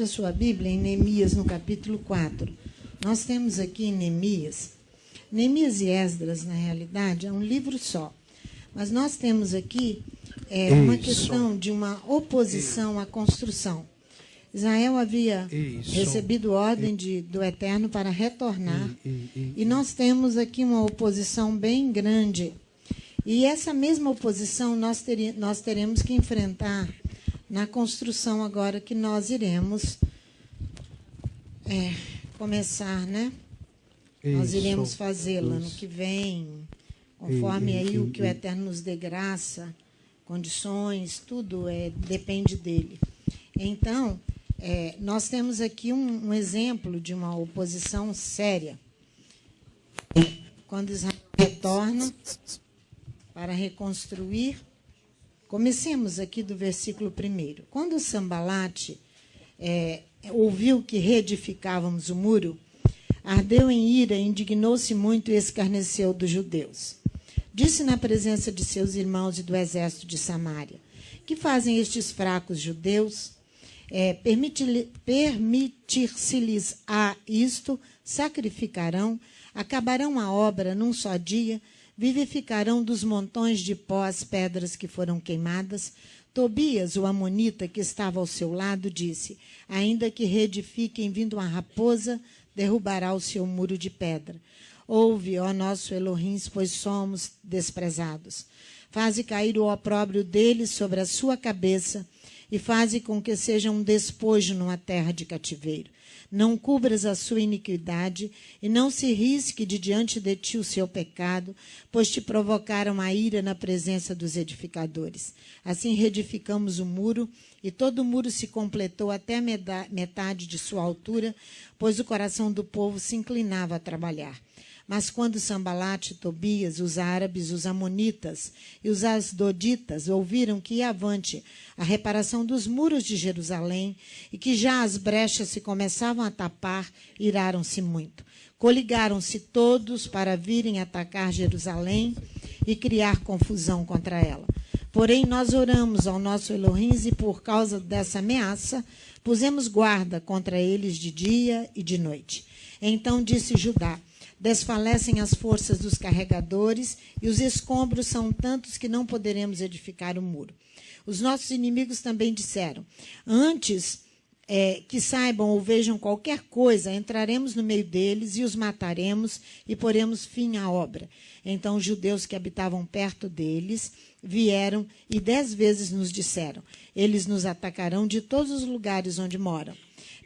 Abra sua Bíblia em Neemias, no capítulo 4. Nós temos aqui em Neemias e Esdras, na realidade, é um livro só. Mas nós temos aqui uma questão de uma oposição à construção. Israel havia recebido ordem do Eterno para retornar. E nós temos aqui uma oposição bem grande. E essa mesma oposição nós teremos que enfrentar na construção agora que nós iremos começar, né? Nós iremos fazê-la no que vem, conforme aí o que o Eterno nos dê graça, condições, tudo depende dele. Então, nós temos aqui um exemplo de uma oposição séria. Quando Israel retorna para reconstruir, comecemos aqui do versículo 1. Quando Sambalate ouviu que reedificávamos o muro, ardeu em ira, indignou-se muito e escarneceu dos judeus. Disse na presença de seus irmãos e do exército de Samaria: que fazem estes fracos judeus? Permitir-se-lhes a isto, sacrificarão, acabarão a obra num só dia, vivificarão dos montões de pó as pedras que foram queimadas. Tobias, o amonita, que estava ao seu lado, disse: ainda que reedifiquem vindo uma raposa, derrubará o seu muro de pedra. Ouve, ó nosso Elohim, pois somos desprezados. Faze cair o opróbrio deles sobre a sua cabeça e faze com que seja um despojo numa terra de cativeiro. Não cubras a sua iniquidade e não se risque de diante de ti o seu pecado, pois te provocaram a ira na presença dos edificadores. Assim reedificamos o muro, e todo o muro se completou até a metade de sua altura, pois o coração do povo se inclinava a trabalhar. Mas quando Sambalate, Tobias, os árabes, os amonitas e os asdoditas ouviram que ia avante a reparação dos muros de Jerusalém e que já as brechas se começavam a tapar, iraram-se muito. Coligaram-se todos para virem atacar Jerusalém e criar confusão contra ela. Porém, nós oramos ao nosso Elohim e, por causa dessa ameaça, pusemos guarda contra eles de dia e de noite. Então disse Judá: desfalecem as forças dos carregadores e os escombros são tantos que não poderemos edificar o muro. Os nossos inimigos também disseram: antes que saibam ou vejam qualquer coisa, entraremos no meio deles e os mataremos e poremos fim à obra. Então os judeus que habitavam perto deles vieram e 10 vezes nos disseram: eles nos atacarão de todos os lugares onde moram.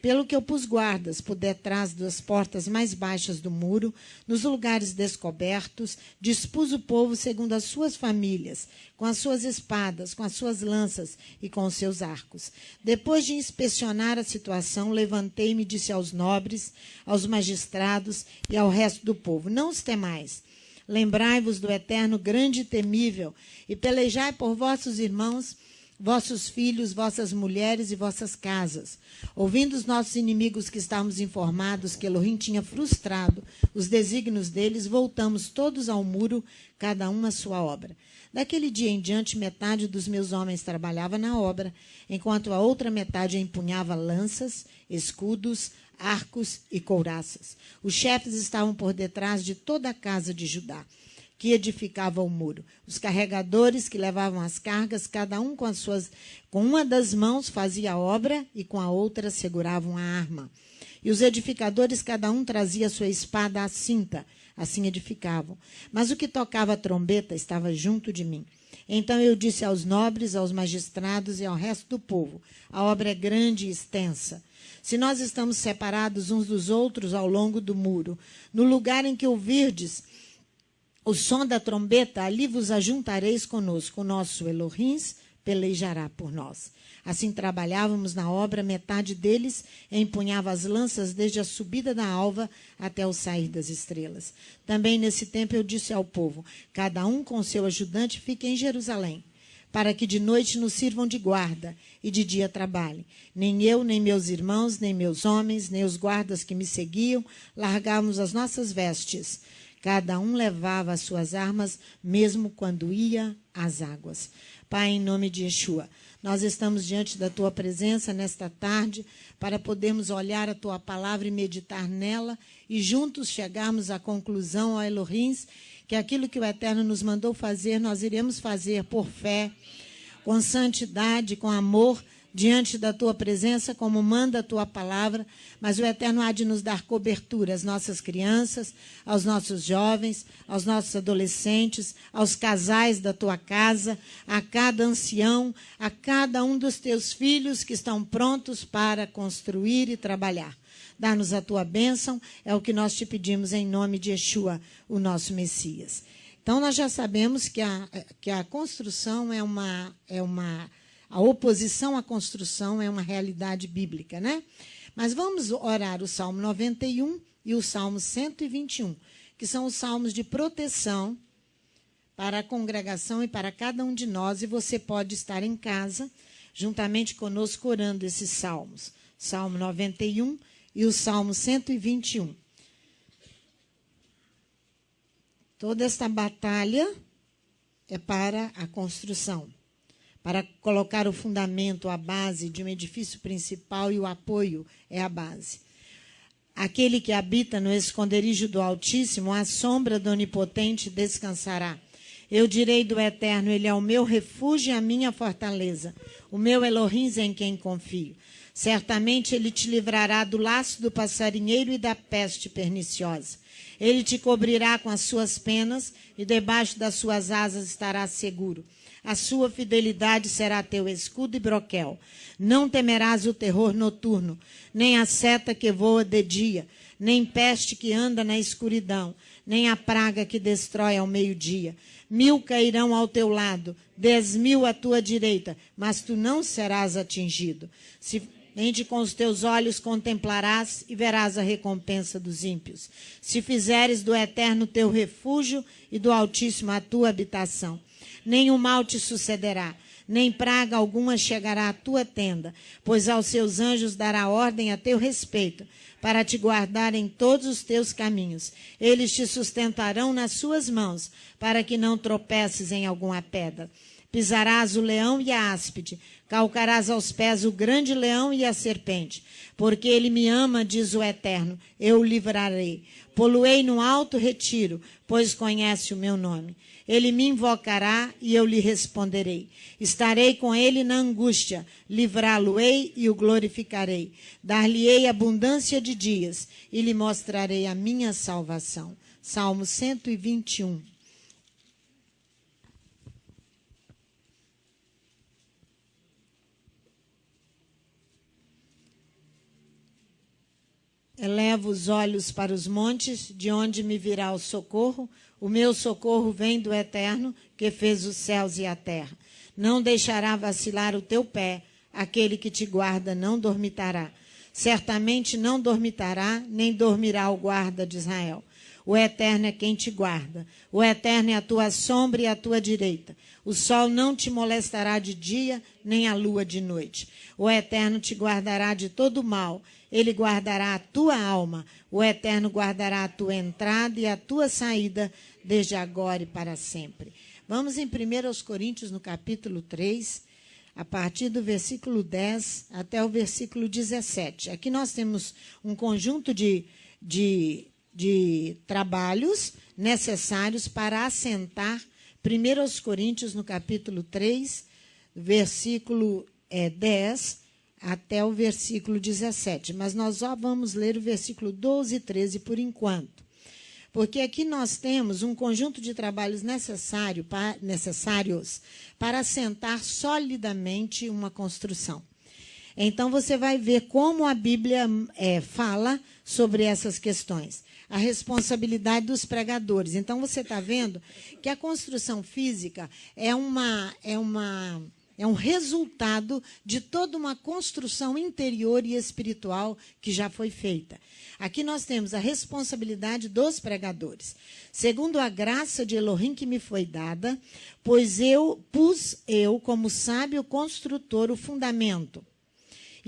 Pelo que eu pus guardas por detrás das portas mais baixas do muro, nos lugares descobertos, dispus o povo segundo as suas famílias, com as suas espadas, com as suas lanças e com os seus arcos. Depois de inspecionar a situação, levantei-me e disse aos nobres, aos magistrados e ao resto do povo: não os temais. Lembrai-vos do Eterno grande e temível, e pelejai por vossos irmãos, vossos filhos, vossas mulheres e vossas casas. Ouvindo os nossos inimigos que estávamos informados que Elohim tinha frustrado os desígnios deles, voltamos todos ao muro, cada um à sua obra. Daquele dia em diante, metade dos meus homens trabalhava na obra, enquanto a outra metade empunhava lanças, escudos, arcos e couraças. Os chefes estavam por detrás de toda a casa de Judá, que edificava o muro. Os carregadores que levavam as cargas, cada um com uma das mãos fazia a obra e com a outra seguravam a arma. E os edificadores, cada um trazia a sua espada à cinta, assim edificavam. Mas o que tocava a trombeta estava junto de mim. Então eu disse aos nobres, aos magistrados e ao resto do povo: a obra é grande e extensa. Se nós estamos separados uns dos outros ao longo do muro, no lugar em que ouvirdes o som da trombeta, ali vos ajuntareis conosco. O nosso Elohim pelejará por nós. Assim trabalhávamos na obra, metade deles empunhava as lanças desde a subida da alva até o sair das estrelas. Também nesse tempo eu disse ao povo: cada um com seu ajudante fique em Jerusalém, para que de noite nos sirvam de guarda e de dia trabalhem. Nem eu, nem meus irmãos, nem meus homens, nem os guardas que me seguiam largávamos as nossas vestes. Cada um levava as suas armas, mesmo quando ia às águas. Pai, em nome de Yeshua, Nós estamos diante da Tua presença nesta tarde para podermos olhar a Tua palavra e meditar nela e juntos chegarmos à conclusão, ó Elohim, que aquilo que o Eterno nos mandou fazer, nós iremos fazer por fé, com santidade, com amor, diante da Tua presença, como manda a Tua palavra, mas o Eterno há de nos dar cobertura às nossas crianças, aos nossos jovens, aos nossos adolescentes, aos casais da Tua casa, a cada ancião, a cada um dos Teus filhos que estão prontos para construir e trabalhar. Dá-nos a Tua bênção, é o que nós te pedimos em nome de Yeshua, o nosso Messias. Então, nós já sabemos que a construção a oposição à construção é uma realidade bíblica, né? Mas vamos orar o Salmo 91 e o Salmo 121, que são os salmos de proteção para a congregação e para cada um de nós, e você pode estar em casa, juntamente conosco, orando esses salmos. Salmo 91 e o Salmo 121. Toda esta batalha é para a construção, para colocar o fundamento, a base de um edifício principal, e o apoio é a base. Aquele que habita no esconderijo do Altíssimo, à sombra do Onipotente descansará. Eu direi do Eterno, ele é o meu refúgio e a minha fortaleza, o meu Elohim em quem confio. Certamente ele te livrará do laço do passarinheiro e da peste perniciosa. Ele te cobrirá com as suas penas e debaixo das suas asas estarás seguro. A sua fidelidade será teu escudo e broquel. Não temerás o terror noturno, nem a seta que voa de dia, nem peste que anda na escuridão, nem a praga que destrói ao meio-dia. 1000 cairão ao teu lado, 10.000 à tua direita, mas tu não serás atingido. Somente com os teus olhos contemplarás e verás a recompensa dos ímpios. Se fizeres do Eterno teu refúgio e do Altíssimo a tua habitação, nenhum mal te sucederá, nem praga alguma chegará à tua tenda, pois aos seus anjos dará ordem a teu respeito, para te guardar em todos os teus caminhos. Eles te sustentarão nas suas mãos, para que não tropeces em alguma pedra. Pisarás o leão e a áspide, calcarás aos pés o grande leão e a serpente. Porque ele me ama, diz o Eterno, eu o livrarei. Poluei no alto retiro, pois conhece o meu nome. Ele me invocará e eu lhe responderei. Estarei com ele na angústia, livrá-lo-ei e o glorificarei. Dar-lhe-ei abundância de dias e lhe mostrarei a minha salvação. Salmo 121. Elevo os olhos para os montes, de onde me virá o socorro. O meu socorro vem do Eterno, que fez os céus e a terra. Não deixará vacilar o teu pé, aquele que te guarda não dormitará. Certamente não dormitará, nem dormirá o guarda de Israel. O Eterno é quem te guarda. O Eterno é a tua sombra e a tua direita. O sol não te molestará de dia, nem a lua de noite. O Eterno te guardará de todo mal. Ele guardará a tua alma. O Eterno guardará a tua entrada e a tua saída, desde agora e para sempre. Vamos em 1 Coríntios, no capítulo 3, a partir do versículo 10 até o versículo 17. Aqui nós temos um conjunto de trabalhos necessários para assentar 1 Coríntios, no capítulo 3, versículo 10 até o versículo 17. Mas nós só vamos ler o versículo 12 e 13 por enquanto. Porque aqui nós temos um conjunto de trabalhos necessários para assentar solidamente uma construção. Então, você vai ver como a Bíblia fala sobre essas questões. A responsabilidade dos pregadores. Então, você está vendo que a construção física é um resultado de toda uma construção interior e espiritual que já foi feita. Aqui nós temos a responsabilidade dos pregadores. Segundo a graça de Elohim que me foi dada, pois pus eu, como sábio construtor, o fundamento,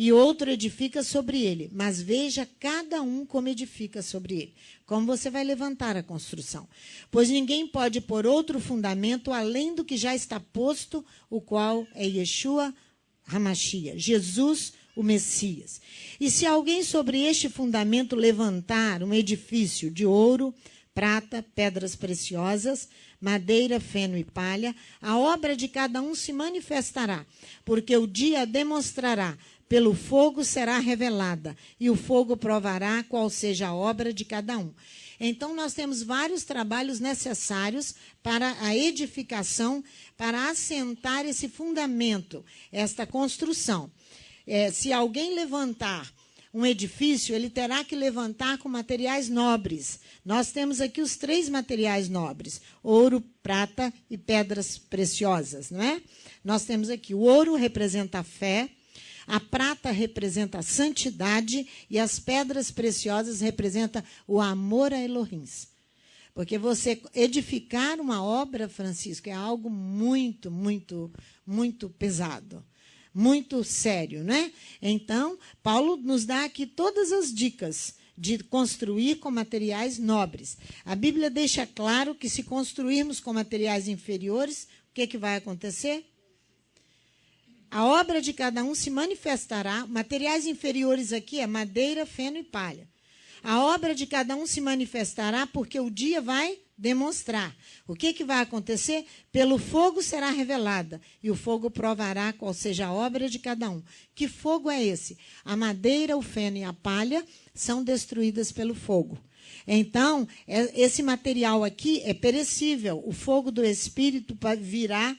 e outro edifica sobre ele. Mas veja cada um como edifica sobre ele. Como você vai levantar a construção. Pois ninguém pode pôr outro fundamento além do que já está posto, o qual é Yeshua, Hamashia, Jesus, o Messias. E se alguém sobre este fundamento levantar um edifício de ouro, prata, pedras preciosas, madeira, feno e palha, a obra de cada um se manifestará, porque o dia a demonstrará, pelo fogo será revelada, e o fogo provará qual seja a obra de cada um. Então, nós temos vários trabalhos necessários para a edificação, para assentar esse fundamento, esta construção. Se alguém levantar um edifício, ele terá que levantar com materiais nobres. Nós temos aqui os 3 materiais nobres: ouro, prata e pedras preciosas, não é? Nós temos aqui o ouro representa a fé, a prata representa a santidade e as pedras preciosas representam o amor a Elohim. Porque você edificar uma obra, Francisco, é algo muito, muito, muito pesado. Muito sério, né? Então, Paulo nos dá aqui todas as dicas de construir com materiais nobres. A Bíblia deixa claro que se construirmos com materiais inferiores, o que vai acontecer? A obra de cada um se manifestará. Materiais inferiores aqui é madeira, feno e palha. A obra de cada um se manifestará porque o dia vai demonstrar. O que vai acontecer? Pelo fogo será revelada, e o fogo provará qual seja a obra de cada um. Que fogo é esse? A madeira, o feno e a palha são destruídas pelo fogo. Então, esse material aqui é perecível. O fogo do Espírito virá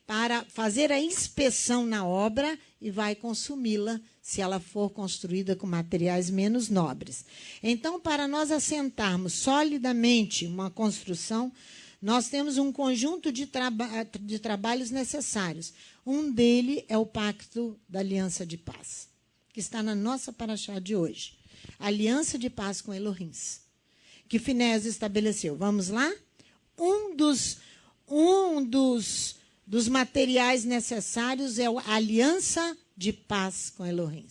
para fazer a inspeção na obra e vai consumi-la se ela for construída com materiais menos nobres. Então, para nós assentarmos solidamente uma construção, nós temos um conjunto de trabalhos necessários. Um deles é o Pacto da Aliança de Paz, que está na nossa paraxá de hoje. Aliança de Paz com Elohim, que Finés estabeleceu. Vamos lá? Um dos materiais necessários é a aliança de paz com Elohim.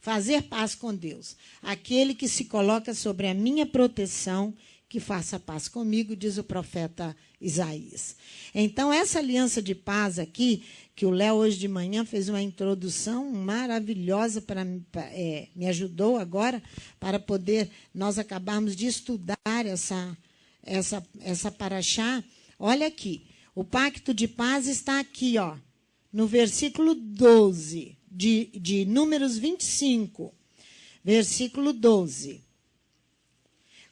Fazer paz com Deus. Aquele que se coloca sobre a minha proteção, que faça paz comigo, diz o profeta Isaías. Então, essa aliança de paz aqui, que o Léo hoje de manhã fez uma introdução maravilhosa, me ajudou agora, para poder nós acabarmos de estudar essa paraxá. Olha aqui, o pacto de paz está aqui, ó, no versículo 12, de Números 25, versículo 12.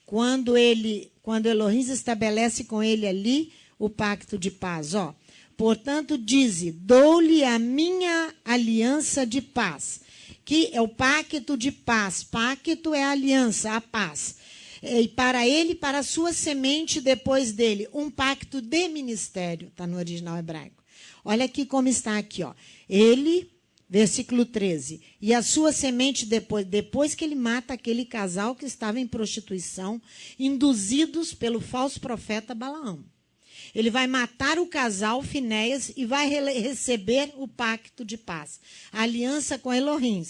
Quando Elohim estabelece com ele ali o pacto de paz, ó. Portanto, dize, dou-lhe a minha aliança de paz, que é o pacto de paz. Pacto é a aliança, a paz. E para ele, para a sua semente depois dele, um pacto de ministério, está no original hebraico. Olha aqui como está aqui, ó. Ele, versículo 13, e a sua semente depois que ele mata aquele casal que estava em prostituição, induzidos pelo falso profeta Balaão. Ele vai matar o casal Finéias e vai receber o pacto de paz, a aliança com Elohim.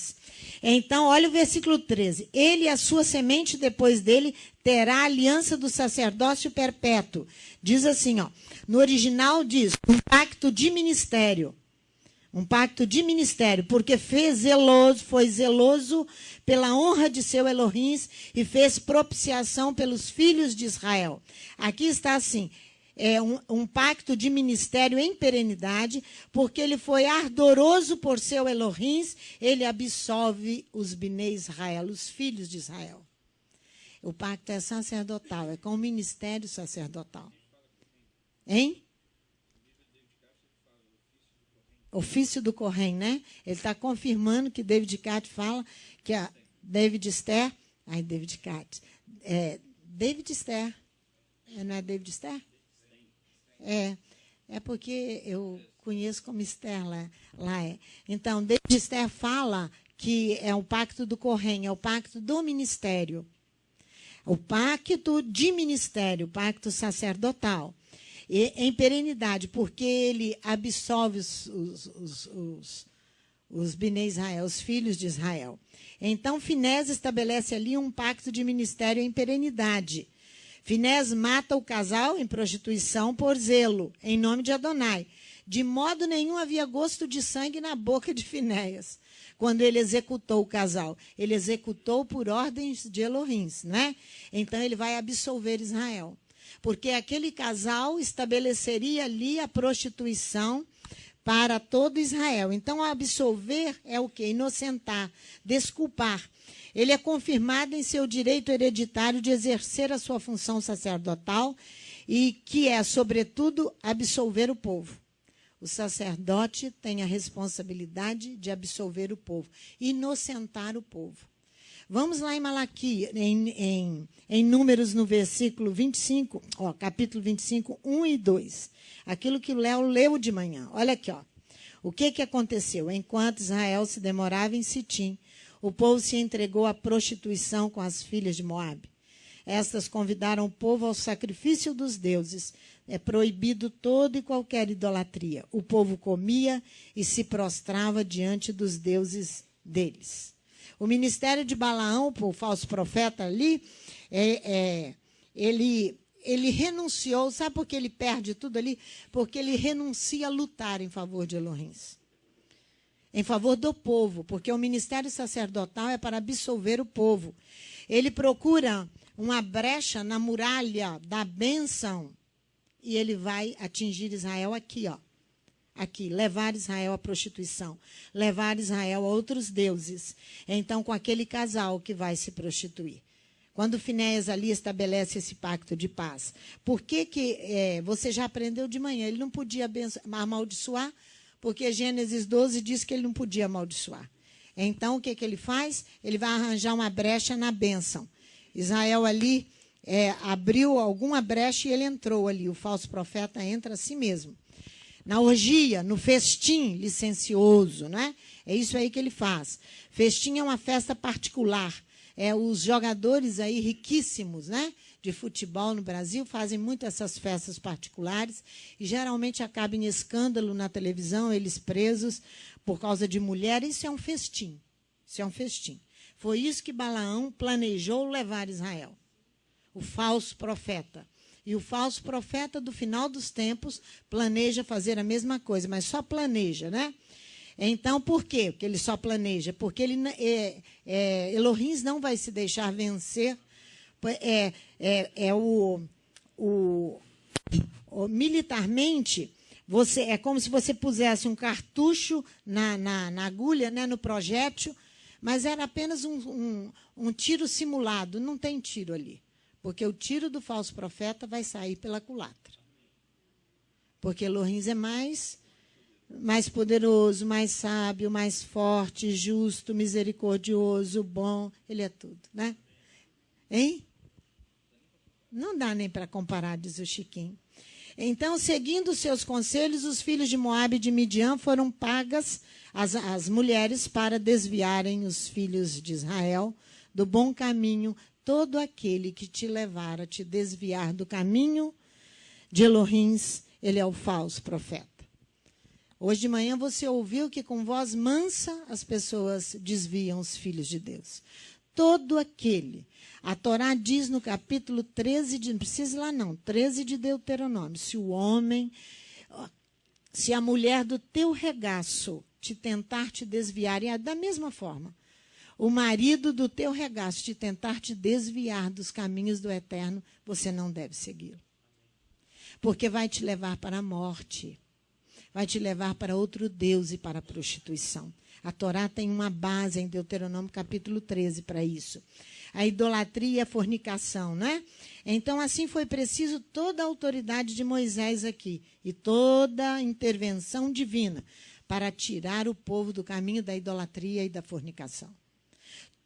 Então, olha o versículo 13. Ele e a sua semente depois dele terá a aliança do sacerdócio perpétuo. Diz assim, ó. No original diz, um pacto de ministério. Um pacto de ministério, porque foi zeloso pela honra de seu Elohim e fez propiciação pelos filhos de Israel. Aqui está assim, um pacto de ministério em perenidade, porque ele foi ardoroso por seu Elohim, ele absolve os Bnei Israel, os filhos de Israel. O pacto é sacerdotal, é com o ministério sacerdotal. Hein? Ofício do Corém, né? Ele está confirmando que David Cat fala que a David Esther... Ai, David Cat. David Esther. Não é David Esther? É porque eu conheço como Esther lá é. Então, David Esther fala que é o pacto do Corém, é o pacto do ministério. O pacto de ministério, o pacto sacerdotal. E, em perenidade, porque ele absolve os Bnei Israel, os filhos de Israel. Então, Finés estabelece ali um pacto de ministério em perenidade. Finés mata o casal em prostituição por zelo, em nome de Adonai. De modo nenhum havia gosto de sangue na boca de Finéias, quando ele executou o casal. Ele executou por ordens de Elohim, né? Então ele vai absolver Israel. Porque aquele casal estabeleceria ali a prostituição para todo Israel. Então, absolver é o quê? Inocentar, desculpar. Ele é confirmado em seu direito hereditário de exercer a sua função sacerdotal e que é, sobretudo, absolver o povo. O sacerdote tem a responsabilidade de absolver o povo, inocentar o povo. Vamos lá em Malaquias, em Números, no versículo 25, capítulo 25, 1 e 2. Aquilo que o Léo leu de manhã. Olha aqui, ó. O que aconteceu? Enquanto Israel se demorava em Sitim, o povo se entregou à prostituição com as filhas de Moabe. Estas convidaram o povo ao sacrifício dos deuses. É proibido toda e qualquer idolatria. O povo comia e se prostrava diante dos deuses deles. O ministério de Balaão, o falso profeta ali, ele renunciou. Sabe por que ele perde tudo ali? Porque ele renuncia a lutar em favor de Elohim. Em favor do povo, porque o ministério sacerdotal é para absolver o povo. Ele procura uma brecha na muralha da bênção e ele vai atingir Israel aqui, ó. Aqui, levar Israel à prostituição, levar Israel a outros deuses. Então, com aquele casal que vai se prostituir. Quando Finéias ali estabelece esse pacto de paz. Por que você já aprendeu de manhã? Ele não podia amaldiçoar, porque Gênesis 12 diz que ele não podia amaldiçoar. Então, o que ele faz? Ele vai arranjar uma brecha na bênção. Israel ali abriu alguma brecha e ele entrou ali. O falso profeta entra assim mesmo. Na orgia, no festim licencioso, né? É isso aí que ele faz. Festim é uma festa particular. Os jogadores aí riquíssimos, né, de futebol no Brasil fazem muito essas festas particulares e geralmente acabam em escândalo na televisão, eles presos por causa de mulher. Isso é um festim. Isso é um festim. Foi isso que Balaão planejou levar Israel. O falso profeta. E o falso profeta do final dos tempos planeja fazer a mesma coisa, mas só planeja, né? Então, por quê que ele só planeja? Porque Elohim não vai se deixar vencer. Militarmente, é como se você pusesse um cartucho na agulha, né, no projétil, mas era apenas um tiro simulado, não tem tiro ali. Porque o tiro do falso profeta vai sair pela culatra. Porque Elohim é mais poderoso, mais sábio, mais forte, justo, misericordioso, bom. Ele é tudo, né? Hein? Não dá nem para comparar, diz o Chiquinho. Então, seguindo os seus conselhos, os filhos de Moabe e de Midian foram pagas as mulheres para desviarem os filhos de Israel do bom caminho. Todo aquele que te levar a te desviar do caminho de Elohim, ele é o falso profeta. Hoje de manhã você ouviu que com voz mansa as pessoas desviam os filhos de Deus. Todo aquele. A Torá diz no capítulo 13, não precisa ir lá não, 13 de Deuteronômio, se a mulher do teu regaço te tentar te desviar, e da mesma forma, o marido do teu regaço te tentar te desviar dos caminhos do eterno, você não deve segui-lo. Porque vai te levar para a morte. Vai te levar para outro Deus e para a prostituição. A Torá tem uma base em Deuteronômio capítulo 13 para isso. A idolatria e a fornicação, né? Então, assim foi preciso toda a autoridade de Moisés aqui e toda a intervenção divina para tirar o povo do caminho da idolatria e da fornicação.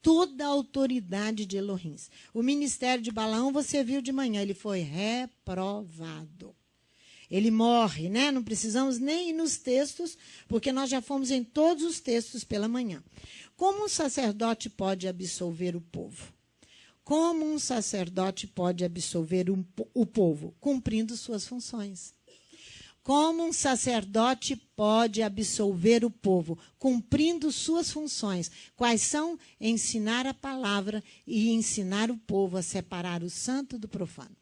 Toda a autoridade de Elohim. O ministério de Balaão, você viu de manhã, ele foi reprovado. Ele morre, né? Não precisamos nem ir nos textos, porque nós já fomos em todos os textos pela manhã. Como um sacerdote pode absolver o povo? Como um sacerdote pode absolver o povo? Cumprindo suas funções. Como um sacerdote pode absolver o povo? Cumprindo suas funções. Quais são? Ensinar a palavra e ensinar o povo a separar o santo do profano.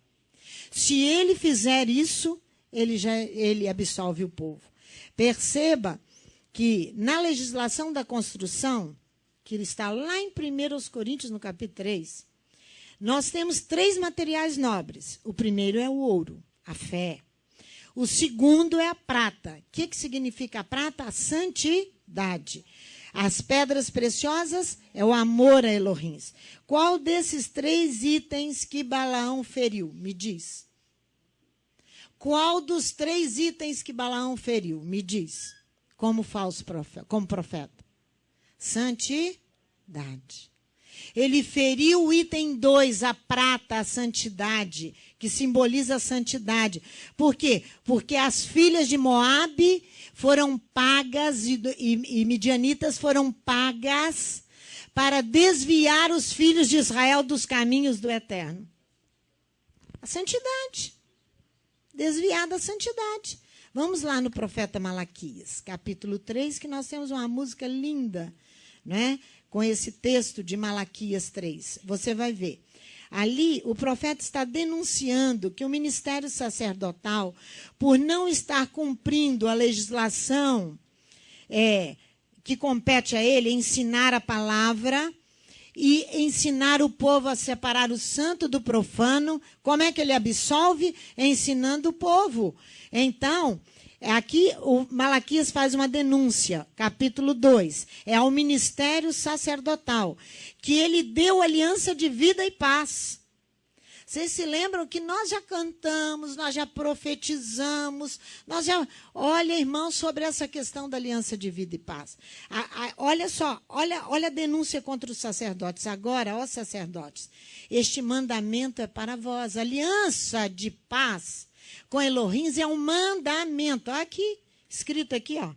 Se ele fizer isso, ele absolve o povo. Perceba que na legislação da construção, que está lá em 1 Coríntios, no capítulo 3, nós temos 3 materiais nobres. O primeiro é o ouro, a fé. O segundo é a prata. O que significa a prata? A santidade. As pedras preciosas é o amor a Elohim. Qual desses 3 itens que Balaão feriu? Me diz. Qual dos 3 itens que Balaão feriu? Me diz. Como falso profeta, como profeta. Santidade. Ele feriu o item 2, a prata, a santidade, que simboliza a santidade. Por quê? Porque as filhas de Moabe foram pagas e midianitas foram pagas para desviar os filhos de Israel dos caminhos do Eterno. A santidade. Desviar da santidade. Vamos lá no profeta Malaquias, capítulo 3, que nós temos uma música linda, né? Com esse texto de Malaquias 3. Você vai ver. Ali, o profeta está denunciando que o ministério sacerdotal, por não estar cumprindo a legislação que compete a ele, ensinar a palavra e ensinar o povo a separar o santo do profano, como é que ele absolve? Ensinando o povo. Então, aqui o Malaquias faz uma denúncia, capítulo 2. É ao ministério sacerdotal, que ele deu aliança de vida e paz. Vocês se lembram que nós já cantamos, nós já profetizamos, nós já... Olha, irmãos, sobre essa questão da aliança de vida e paz. Olha só, olha a denúncia contra os sacerdotes. Agora, ó sacerdotes, este mandamento é para vós. Aliança de paz com Elohim é um mandamento. Aqui, escrito aqui, ó.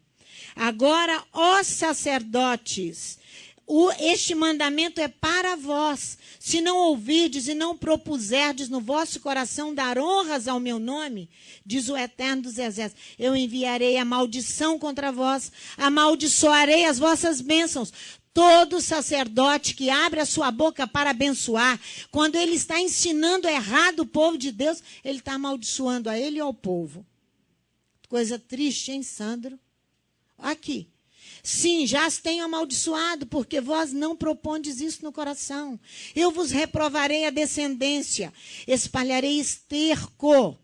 Agora, ó sacerdotes, este mandamento é para vós. Se não ouvirdes e não propuserdes no vosso coração dar honras ao meu nome, diz o Eterno dos Exércitos, eu enviarei a maldição contra vós, amaldiçoarei as vossas bênçãos. Todo sacerdote que abre a sua boca para abençoar, quando ele está ensinando errado o povo de Deus, ele está amaldiçoando a ele e ao povo. Coisa triste, hein, Sandro? Aqui. Sim, já as tenho amaldiçoado, porque vós não propondes isso no coração. Eu vos reprovarei a descendência, espalharei esterco.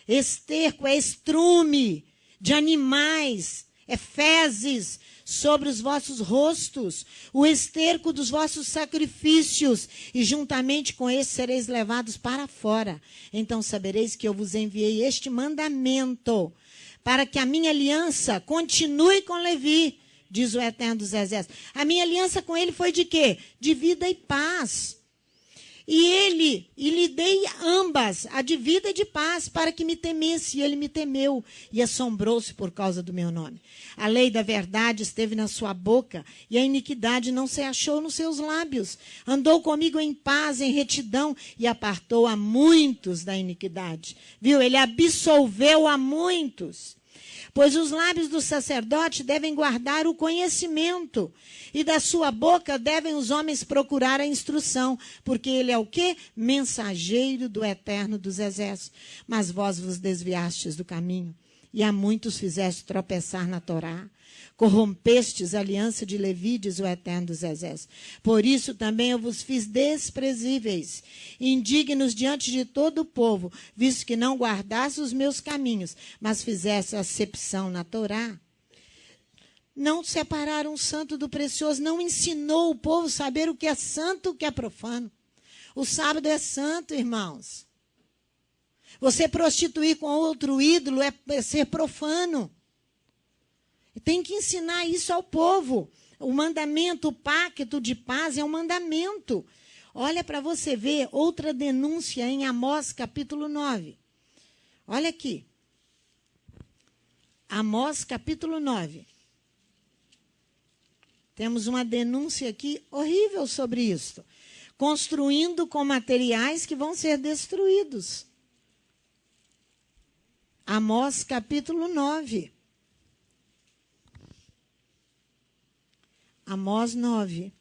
Esterco é estrume de animais, é fezes sobre os vossos rostos, o esterco dos vossos sacrifícios, e juntamente com esse sereis levados para fora. Então sabereis que eu vos enviei este mandamento, para que a minha aliança continue com Levi, diz o Eterno dos Exércitos. A minha aliança com ele foi de quê? De vida e paz. E lhe dei ambas, a de vida e de paz, para que me temesse. E ele me temeu e assombrou-se por causa do meu nome. A lei da verdade esteve na sua boca e a iniquidade não se achou nos seus lábios. Andou comigo em paz, em retidão e apartou a muitos da iniquidade. Viu? Ele absolveu a muitos. Pois os lábios do sacerdote devem guardar o conhecimento, e da sua boca devem os homens procurar a instrução, porque ele é o quê? Mensageiro do Eterno dos Exércitos. Mas vós vos desviastes do caminho, e a muitos fizeste tropeçar na Torá. Corrompestes a aliança de Levi, diz o Eterno dos Exércitos. Por isso também eu vos fiz desprezíveis, indignos diante de todo o povo, visto que não guardaste os meus caminhos, mas fizeste acepção na Torá. Não separaram o santo do precioso, não ensinou o povo a saber o que é santo e o que é profano. O sábado é santo, irmãos. Você prostituir com outro ídolo é ser profano. Tem que ensinar isso ao povo. O mandamento, o pacto de paz é um mandamento. Olha para você ver outra denúncia em Amós, capítulo 9. Olha aqui. Amós, capítulo 9. Temos uma denúncia aqui horrível sobre isso. Construindo com materiais que vão ser destruídos. Amós, capítulo 9. Amós 9.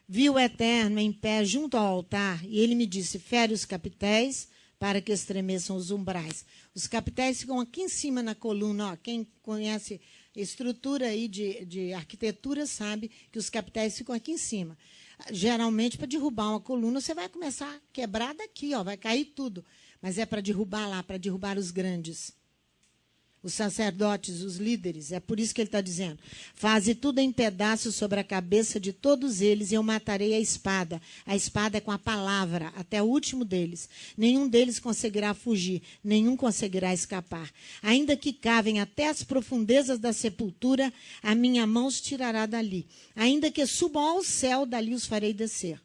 Vi o Eterno em pé junto ao altar, e ele me disse, fere os capitéis, para que estremeçam os umbrais. Os capitéis ficam aqui em cima na coluna. Ó. Quem conhece estrutura aí de arquitetura sabe que os capitéis ficam aqui em cima. Geralmente, para derrubar uma coluna, você vai começar a quebrar daqui, ó, vai cair tudo. Mas é para derrubar lá, para derrubar os grandes. Os sacerdotes, os líderes, é por isso que ele está dizendo: faze tudo em pedaços sobre a cabeça de todos eles e eu matarei a espada. A espada é com a palavra, até o último deles. Nenhum deles conseguirá fugir, nenhum conseguirá escapar. Ainda que cavem até as profundezas da sepultura, a minha mão os tirará dali. Ainda que subam ao céu, dali os farei descer.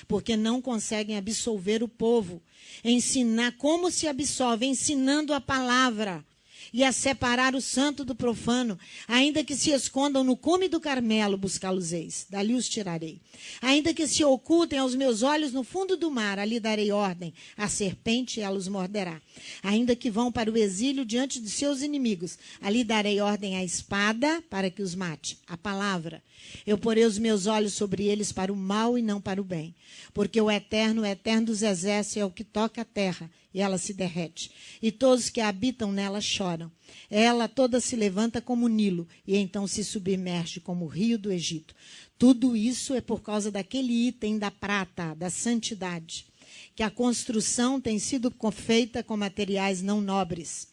Porque não conseguem absolver o povo. Ensinar como se absolve, ensinando a palavra. E a separar o santo do profano, ainda que se escondam no cume do Carmelo, buscá-los-eis, dali os tirarei. Ainda que se ocultem aos meus olhos no fundo do mar, ali darei ordem, a serpente ela os morderá. Ainda que vão para o exílio diante de seus inimigos, ali darei ordem à espada para que os mate, a palavra. Eu porei os meus olhos sobre eles para o mal e não para o bem, porque o eterno dos exércitos é o que toca a terra, e ela se derrete. E todos que habitam nela choram. Ela toda se levanta como o Nilo, e então se submerge como o rio do Egito. Tudo isso é por causa daquele item da prata, da santidade, que a construção tem sido feita com materiais não nobres.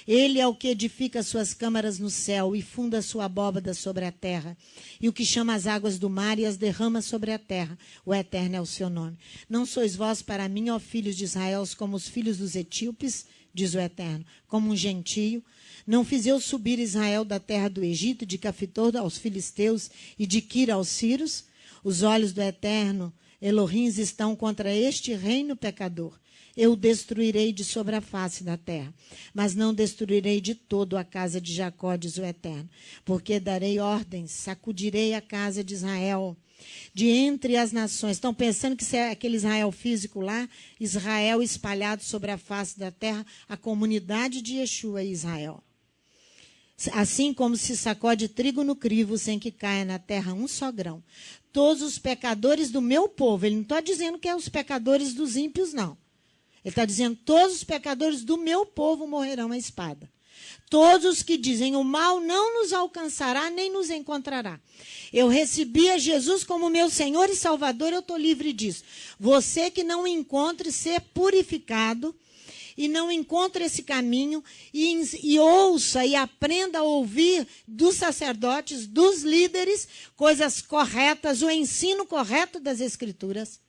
Ele é o que edifica suas câmaras no céu e funda sua abóbada sobre a terra. E o que chama as águas do mar e as derrama sobre a terra. O Eterno é o seu nome. Não sois vós para mim, ó filhos de Israel, como os filhos dos etíopes, diz o Eterno, como um gentio. Não fiz eu subir Israel da terra do Egito, de Cafitor aos filisteus e de Quira aos sírios? Os olhos do Eterno, Elohim, estão contra este reino pecador. Eu o destruirei de sobre a face da terra, mas não destruirei de todo a casa de Jacó, diz o Eterno, porque darei ordens, sacudirei a casa de Israel, de entre as nações. Estão pensando que isso é aquele Israel físico lá? Israel espalhado sobre a face da terra, a comunidade de Yeshua e Israel. Assim como se sacode trigo no crivo, sem que caia na terra um só grão. Todos os pecadores do meu povo, ele não está dizendo que é os pecadores dos ímpios, não. Ele está dizendo, todos os pecadores do meu povo morrerão à espada. Todos os que dizem, o mal não nos alcançará, nem nos encontrará. Eu recebi a Jesus como meu Senhor e Salvador, eu estou livre disso. Você que não encontre ser purificado e não encontre esse caminho e ouça e aprenda a ouvir dos sacerdotes, dos líderes, coisas corretas, o ensino correto das Escrituras.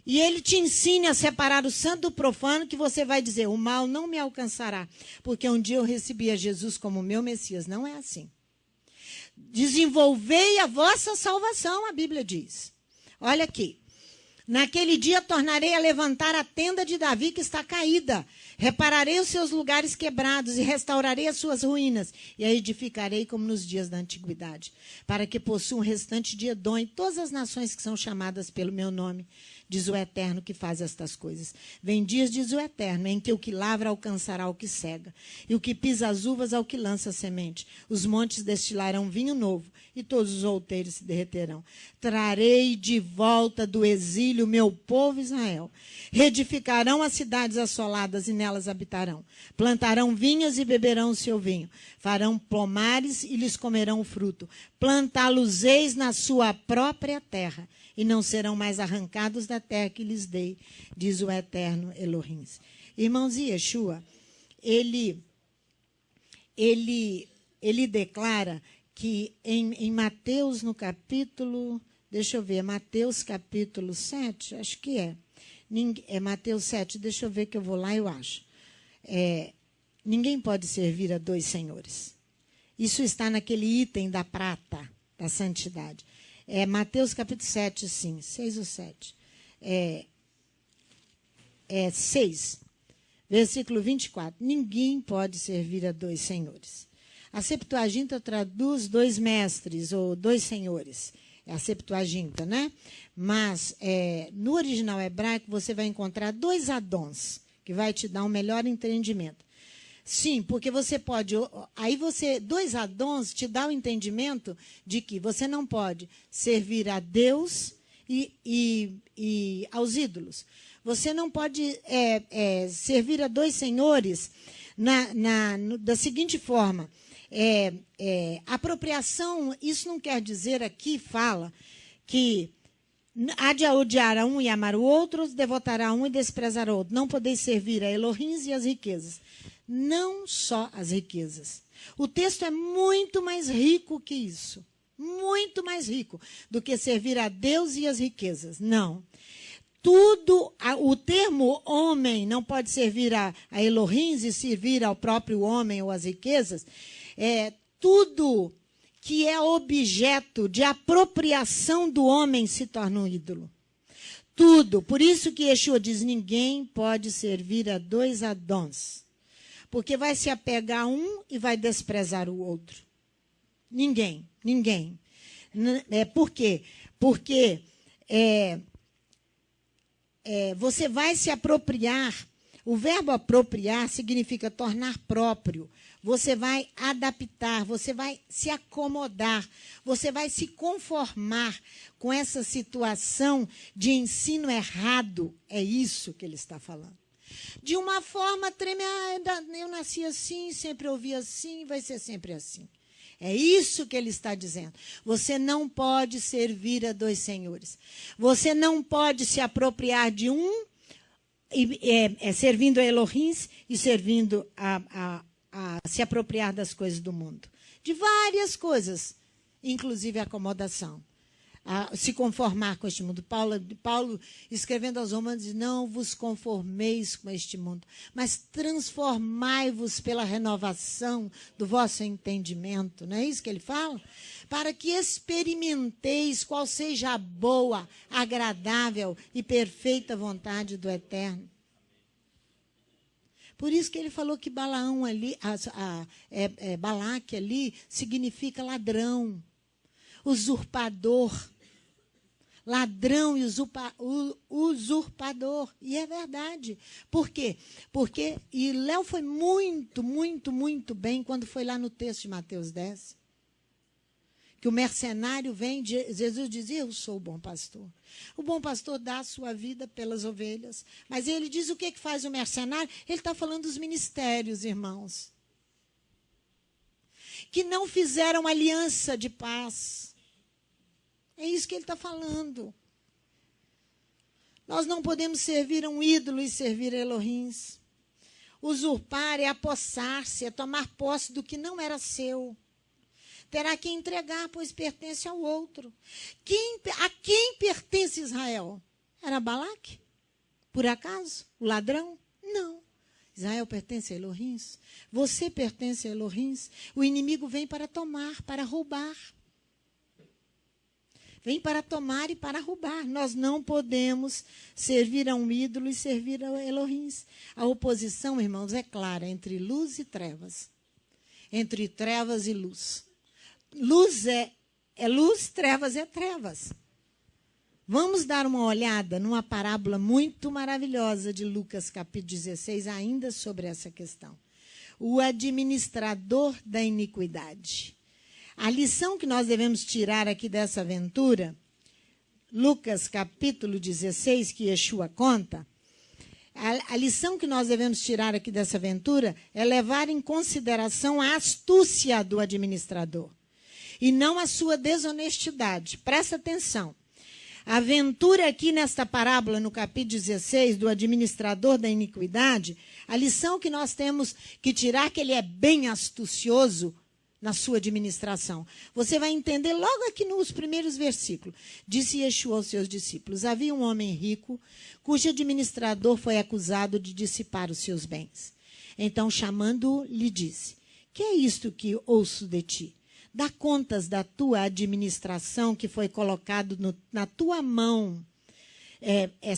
E ele te ensine a separar o santo do profano, que você vai dizer, o mal não me alcançará, porque um dia eu recebi a Jesus como meu Messias. Não é assim. Desenvolvei a vossa salvação, a Bíblia diz. Olha aqui. Naquele dia tornarei a levantar a tenda de Davi que está caída. Repararei os seus lugares quebrados e restaurarei as suas ruínas. E a edificarei como nos dias da antiguidade, para que possua um restante de Edom e todas as nações que são chamadas pelo meu nome. Diz o Eterno que faz estas coisas. Vem dias, diz o Eterno, em que o que lavra alcançará o que cega, e o que pisa as uvas ao que lança a semente. Os montes destilarão vinho novo, e todos os outeiros se derreterão. Trarei de volta do exílio meu povo Israel. Reedificarão as cidades assoladas e nelas habitarão. Plantarão vinhas e beberão o seu vinho. Farão pomares e lhes comerão o fruto. Plantá-los-eis na sua própria terra, e não serão mais arrancados da terra que lhes dei, diz o Eterno Elohim. Irmãos, e Yeshua, ele declara que em Mateus, no capítulo, deixa eu ver, Mateus capítulo 7, acho que é Mateus 7, deixa eu ver que eu vou lá, eu acho. Ninguém pode servir a dois senhores. Isso está naquele item da prata, da santidade. Mateus capítulo 7, sim, 6 ou 7. 6, versículo 24. Ninguém pode servir a dois senhores. A Septuaginta traduz dois mestres ou dois senhores. É a Septuaginta, né? Mas no original hebraico você vai encontrar dois Adons, que vai te dar um melhor entendimento. Sim, porque você pode... dois Adons te dá o entendimento de que você não pode servir a Deus e aos ídolos. Você não pode servir a dois senhores da seguinte forma. Apropriação, isso não quer dizer aqui, fala, que há de odiar a um e amar o outro, devotará a um e desprezar o outro. Não podeis servir a Elohim e as riquezas. Não só as riquezas. O texto é muito mais rico que isso. Muito mais rico do que servir a Deus e as riquezas. Não. O termo homem não pode servir a Elohim e servir ao próprio homem ou às riquezas. Tudo que é objeto de apropriação do homem se torna um ídolo. Tudo. Por isso que Yeshua diz, ninguém pode servir a dois Adons. Porque vai se apegar a um e vai desprezar o outro. Ninguém. Por quê? Porque você vai se apropriar. O verbo apropriar significa tornar próprio. Você vai adaptar, você vai se acomodar, você vai se conformar com essa situação de ensino errado. É isso que ele está falando. De uma forma tremenda, eu nasci assim, sempre ouvi assim, vai ser sempre assim. É isso que ele está dizendo. Você não pode servir a dois senhores. Você não pode se apropriar de um, servindo a Elohim e servindo a se apropriar das coisas do mundo. De várias coisas, inclusive a acomodação. Se conformar com este mundo. Paulo, escrevendo aos Romanos, diz, não vos conformeis com este mundo, mas transformai-vos pela renovação do vosso entendimento. Não é isso que ele fala? Para que experimenteis qual seja a boa, agradável e perfeita vontade do Eterno. Por isso que ele falou que Balaão ali, Balaque ali, significa ladrão, usurpador. Ladrão e usurpador. E é verdade. Por quê? E Léo foi muito, muito, muito bem quando foi lá no texto de Mateus 10. Que o mercenário vem, Jesus dizia, eu sou o bom pastor. O bom pastor dá a sua vida pelas ovelhas. Mas ele diz o que faz o mercenário? Ele está falando dos ministérios, irmãos. Que não fizeram aliança de paz. É isso que ele está falando. Nós não podemos servir a um ídolo e servir a Elohim. Usurpar é apossar-se, é tomar posse do que não era seu. Terá que entregar, pois pertence ao outro. A quem pertence Israel? Era Balaque? Por acaso? O ladrão? Não. Israel pertence a Elohim. Você pertence a Elohim. O inimigo vem para tomar, para roubar. Vem para tomar e para roubar. Nós não podemos servir a um ídolo e servir a Elohim. A oposição, irmãos, é clara entre luz e trevas. Entre trevas e luz. Luz é luz, trevas é trevas. Vamos dar uma olhada numa parábola muito maravilhosa de Lucas, capítulo 16, ainda sobre essa questão. O administrador da iniquidade. A lição que nós devemos tirar aqui dessa aventura, Lucas, capítulo 16, que Yeshua conta, a lição que nós devemos tirar aqui dessa aventura é levar em consideração a astúcia do administrador e não a sua desonestidade. Presta atenção. A aventura aqui nesta parábola, no capítulo 16, do administrador da iniquidade, a lição que nós temos que tirar é que ele é bem astucioso na sua administração. Você vai entender logo aqui nos primeiros versículos. Disse Yeshua aos seus discípulos, havia um homem rico, cujo administrador foi acusado de dissipar os seus bens. Então, chamando-o, lhe disse, que é isto que ouço de ti? Dá contas da tua administração que foi colocado na tua mão,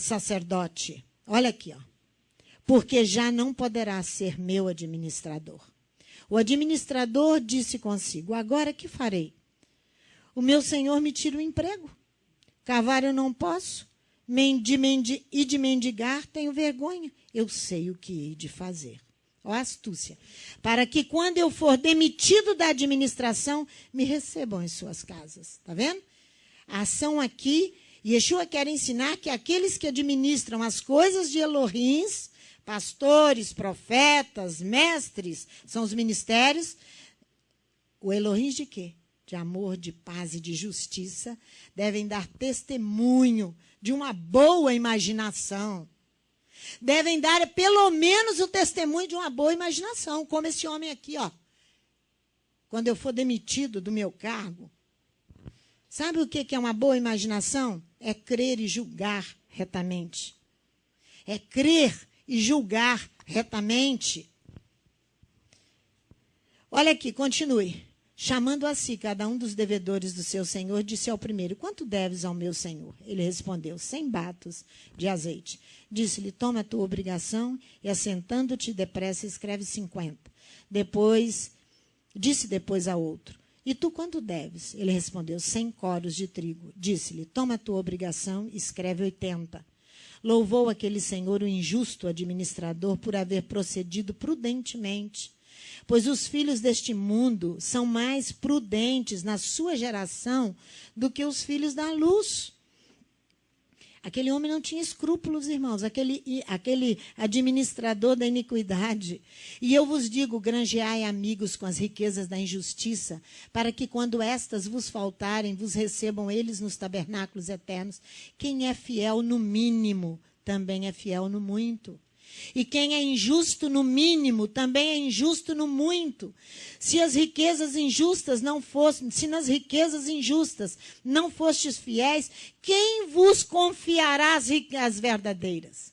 sacerdote. Olha aqui, ó. Porque já não poderá ser meu administrador. O administrador disse consigo, agora que farei? O meu senhor me tira o emprego. Cavar eu não posso, e de mendigar tenho vergonha. Eu sei o que hei de fazer. Ó, astúcia. Para que quando eu for demitido da administração, me recebam em suas casas. Está vendo? A ação aqui Yeshua quer ensinar que aqueles que administram as coisas de Elohim, pastores, profetas, mestres, são os ministérios. O Elohim de quê? De amor, de paz e de justiça, devem dar testemunho de uma boa imaginação. Devem dar pelo menos o testemunho de uma boa imaginação, como esse homem aqui, ó. Quando eu for demitido do meu cargo, sabe o que é uma boa imaginação? É crer e julgar retamente. É crer e julgar retamente. Olha aqui, continue. Chamando a si cada um dos devedores do seu senhor, disse ao primeiro: quanto deves ao meu senhor? Ele respondeu: 100 batos de azeite. Disse-lhe: toma a tua obrigação e, assentando-te depressa, escreve 50. Disse depois a outro: e tu quanto deves? Ele respondeu: 100 coros de trigo. Disse-lhe: toma a tua obrigação e escreve 80. Louvou aquele senhor o injusto administrador por haver procedido prudentemente. Pois os filhos deste mundo são mais prudentes na sua geração do que os filhos da luz. Aquele homem não tinha escrúpulos, irmãos, aquele administrador da iniquidade. E eu vos digo, granjeai amigos com as riquezas da injustiça, para que quando estas vos faltarem, vos recebam eles nos tabernáculos eternos. Quem é fiel no mínimo, também é fiel no muito. E quem é injusto no mínimo, também é injusto no muito. Se nas riquezas injustas não fostes fiéis, quem vos confiará as verdadeiras?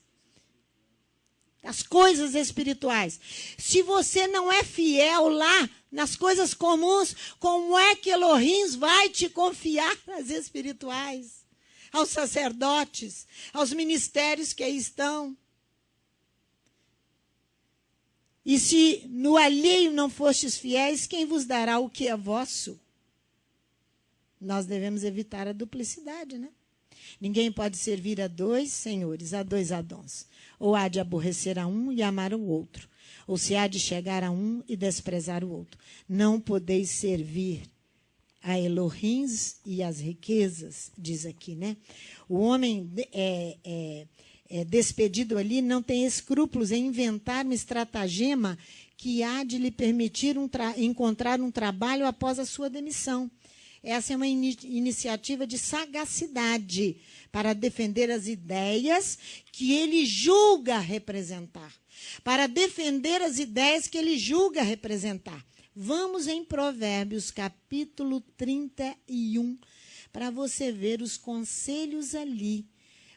As coisas espirituais. Se você não é fiel lá, nas coisas comuns, como é que Elohim vai te confiar as espirituais? Aos sacerdotes, aos ministérios que aí estão. E se no alheio não fostes fiéis, quem vos dará o que é vosso? Nós devemos evitar a duplicidade, né? Ninguém pode servir a dois senhores, a dois Adons. Ou há de aborrecer a um e amar o outro. Ou se há de chegar a um e desprezar o outro. Não podeis servir a Elohim e as riquezas, diz aqui, né? O homem despedido ali não tem escrúpulos em inventar uma estratagema que há de lhe permitir encontrar um trabalho após a sua demissão. Essa é uma iniciativa de sagacidade para defender as ideias que ele julga representar. Para defender as ideias que ele julga representar. Vamos em Provérbios, capítulo 31, para você ver os conselhos ali.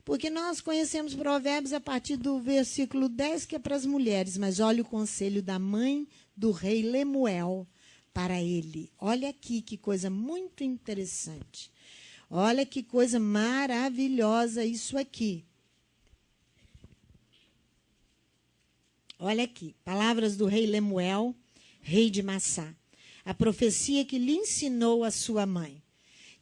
Porque nós conhecemos Provérbios a partir do versículo 10, que é para as mulheres. Mas olha o conselho da mãe do rei Lemuel para ele. Olha aqui que coisa muito interessante. Olha que coisa maravilhosa isso aqui. Olha aqui, palavras do rei Lemuel, rei de Massá. A profecia que lhe ensinou a sua mãe.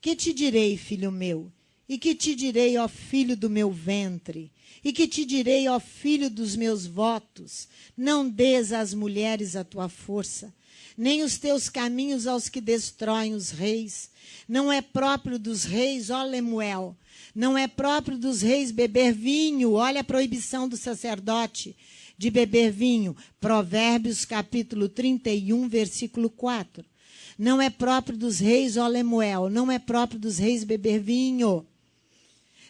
Que te direi, filho meu? E que te direi, ó filho do meu ventre? E que te direi, ó filho dos meus votos? Não dês às mulheres a tua força, nem os teus caminhos aos que destroem os reis. Não é próprio dos reis, ó Lemuel, não é próprio dos reis beber vinho. Olha a proibição do sacerdote de beber vinho. Provérbios, capítulo 31, versículo 4. Não é próprio dos reis, ó Lemuel, não é próprio dos reis beber vinho,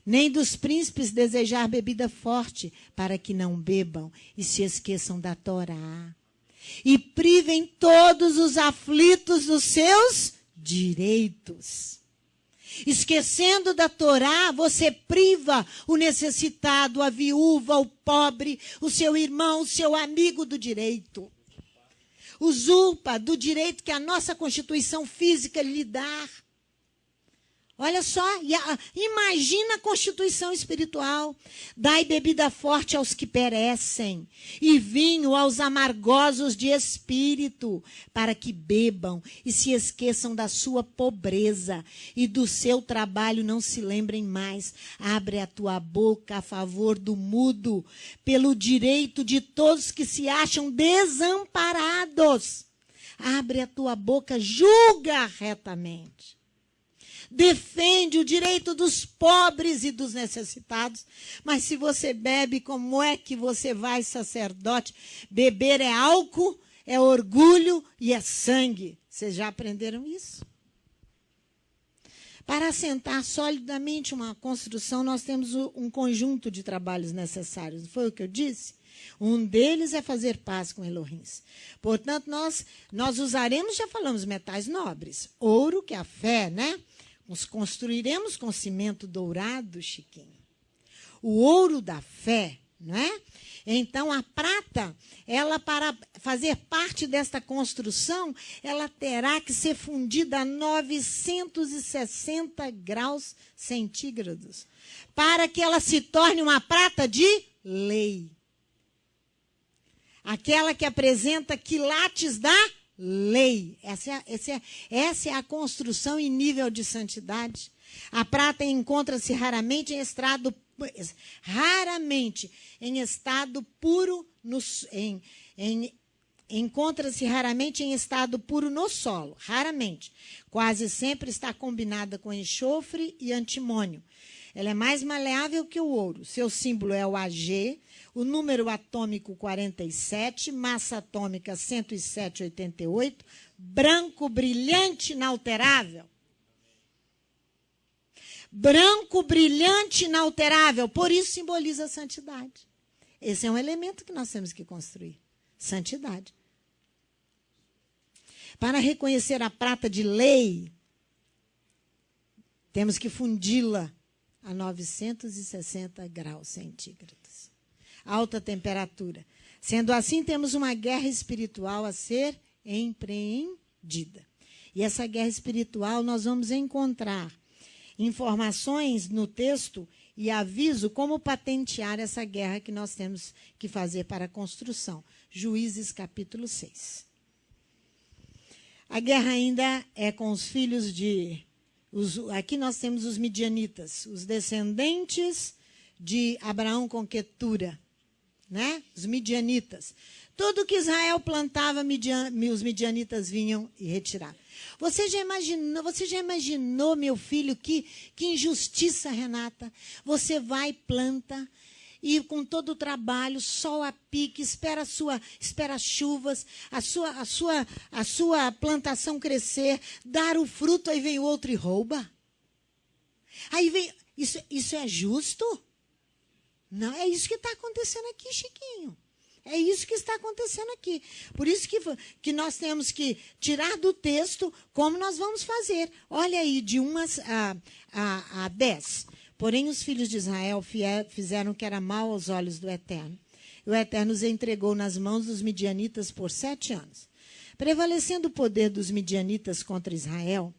nem dos príncipes desejar bebida forte, para que não bebam e se esqueçam da Torá. E privem todos os aflitos dos seus direitos. Esquecendo da Torá, você priva o necessitado, a viúva, o pobre, o seu irmão, o seu amigo do direito. Usurpa do direito que a nossa Constituição física lhe dá. Olha só, imagina a Constituição espiritual. Dai bebida forte aos que perecem, e vinho aos amargosos de espírito, para que bebam e se esqueçam da sua pobreza, e do seu trabalho não se lembrem mais. Abre a tua boca a favor do mudo, pelo direito de todos que se acham desamparados. Abre a tua boca, julga retamente. defende o direito dos pobres e dos necessitados. Mas se você bebe, como é que você vai, sacerdote? Beber é álcool, é orgulho e é sangue. Vocês já aprenderam isso? Para assentar solidamente uma construção, nós temos um conjunto de trabalhos necessários. Não foi o que eu disse? Um deles é fazer paz com Elohim. Portanto, nós usaremos, já falamos, metais nobres. Ouro, que é a fé, né? Nos construiremos com cimento dourado, Chiquinho. O ouro da fé, né? Então, a prata, ela, para fazer parte desta construção, ela terá que ser fundida a 960 graus centígrados, para que ela se torne uma prata de lei. Aquela que apresenta quilates da lei. Essa é a construção em nível de santidade. A prata encontra-se raramente em estado puro encontra-se raramente em estado puro no solo, raramente. Quase sempre está combinada com enxofre e antimônio. Ela é mais maleável que o ouro. Seu símbolo é o Ag, o número atômico 47, massa atômica 107,88, branco brilhante inalterável. Branco, brilhante, inalterável. Por isso simboliza a santidade. Esse é um elemento que nós temos que construir. Santidade. Para reconhecer a prata de lei, temos que fundi-la a 960 graus centígrados. Alta temperatura. Sendo assim, temos uma guerra espiritual a ser empreendida. E essa guerra espiritual nós vamos encontrar informações no texto e aviso como patentear essa guerra que nós temos que fazer para a construção. Juízes, capítulo 6. A guerra ainda é com os filhos de... aqui nós temos os midianitas, os descendentes de Abraão com Quetura, né? Os midianitas. Tudo que Israel plantava, os midianitas vinham e retiravam. Você já imaginou, meu filho, que injustiça, Renata? Você vai, planta, e com todo o trabalho, sol a pique, espera chuvas, a sua plantação crescer, dar o fruto, aí vem o outro e rouba. Aí vem, isso é justo? Não, é isso que está acontecendo aqui, Chiquinho. É isso que está acontecendo aqui. Por isso que nós temos que tirar do texto como nós vamos fazer. Olha aí, de 1 a 10. Porém, os filhos de Israel fizeram o que era mal aos olhos do Eterno. E o Eterno os entregou nas mãos dos midianitas por 7 anos. Prevalecendo o poder dos midianitas contra Israel,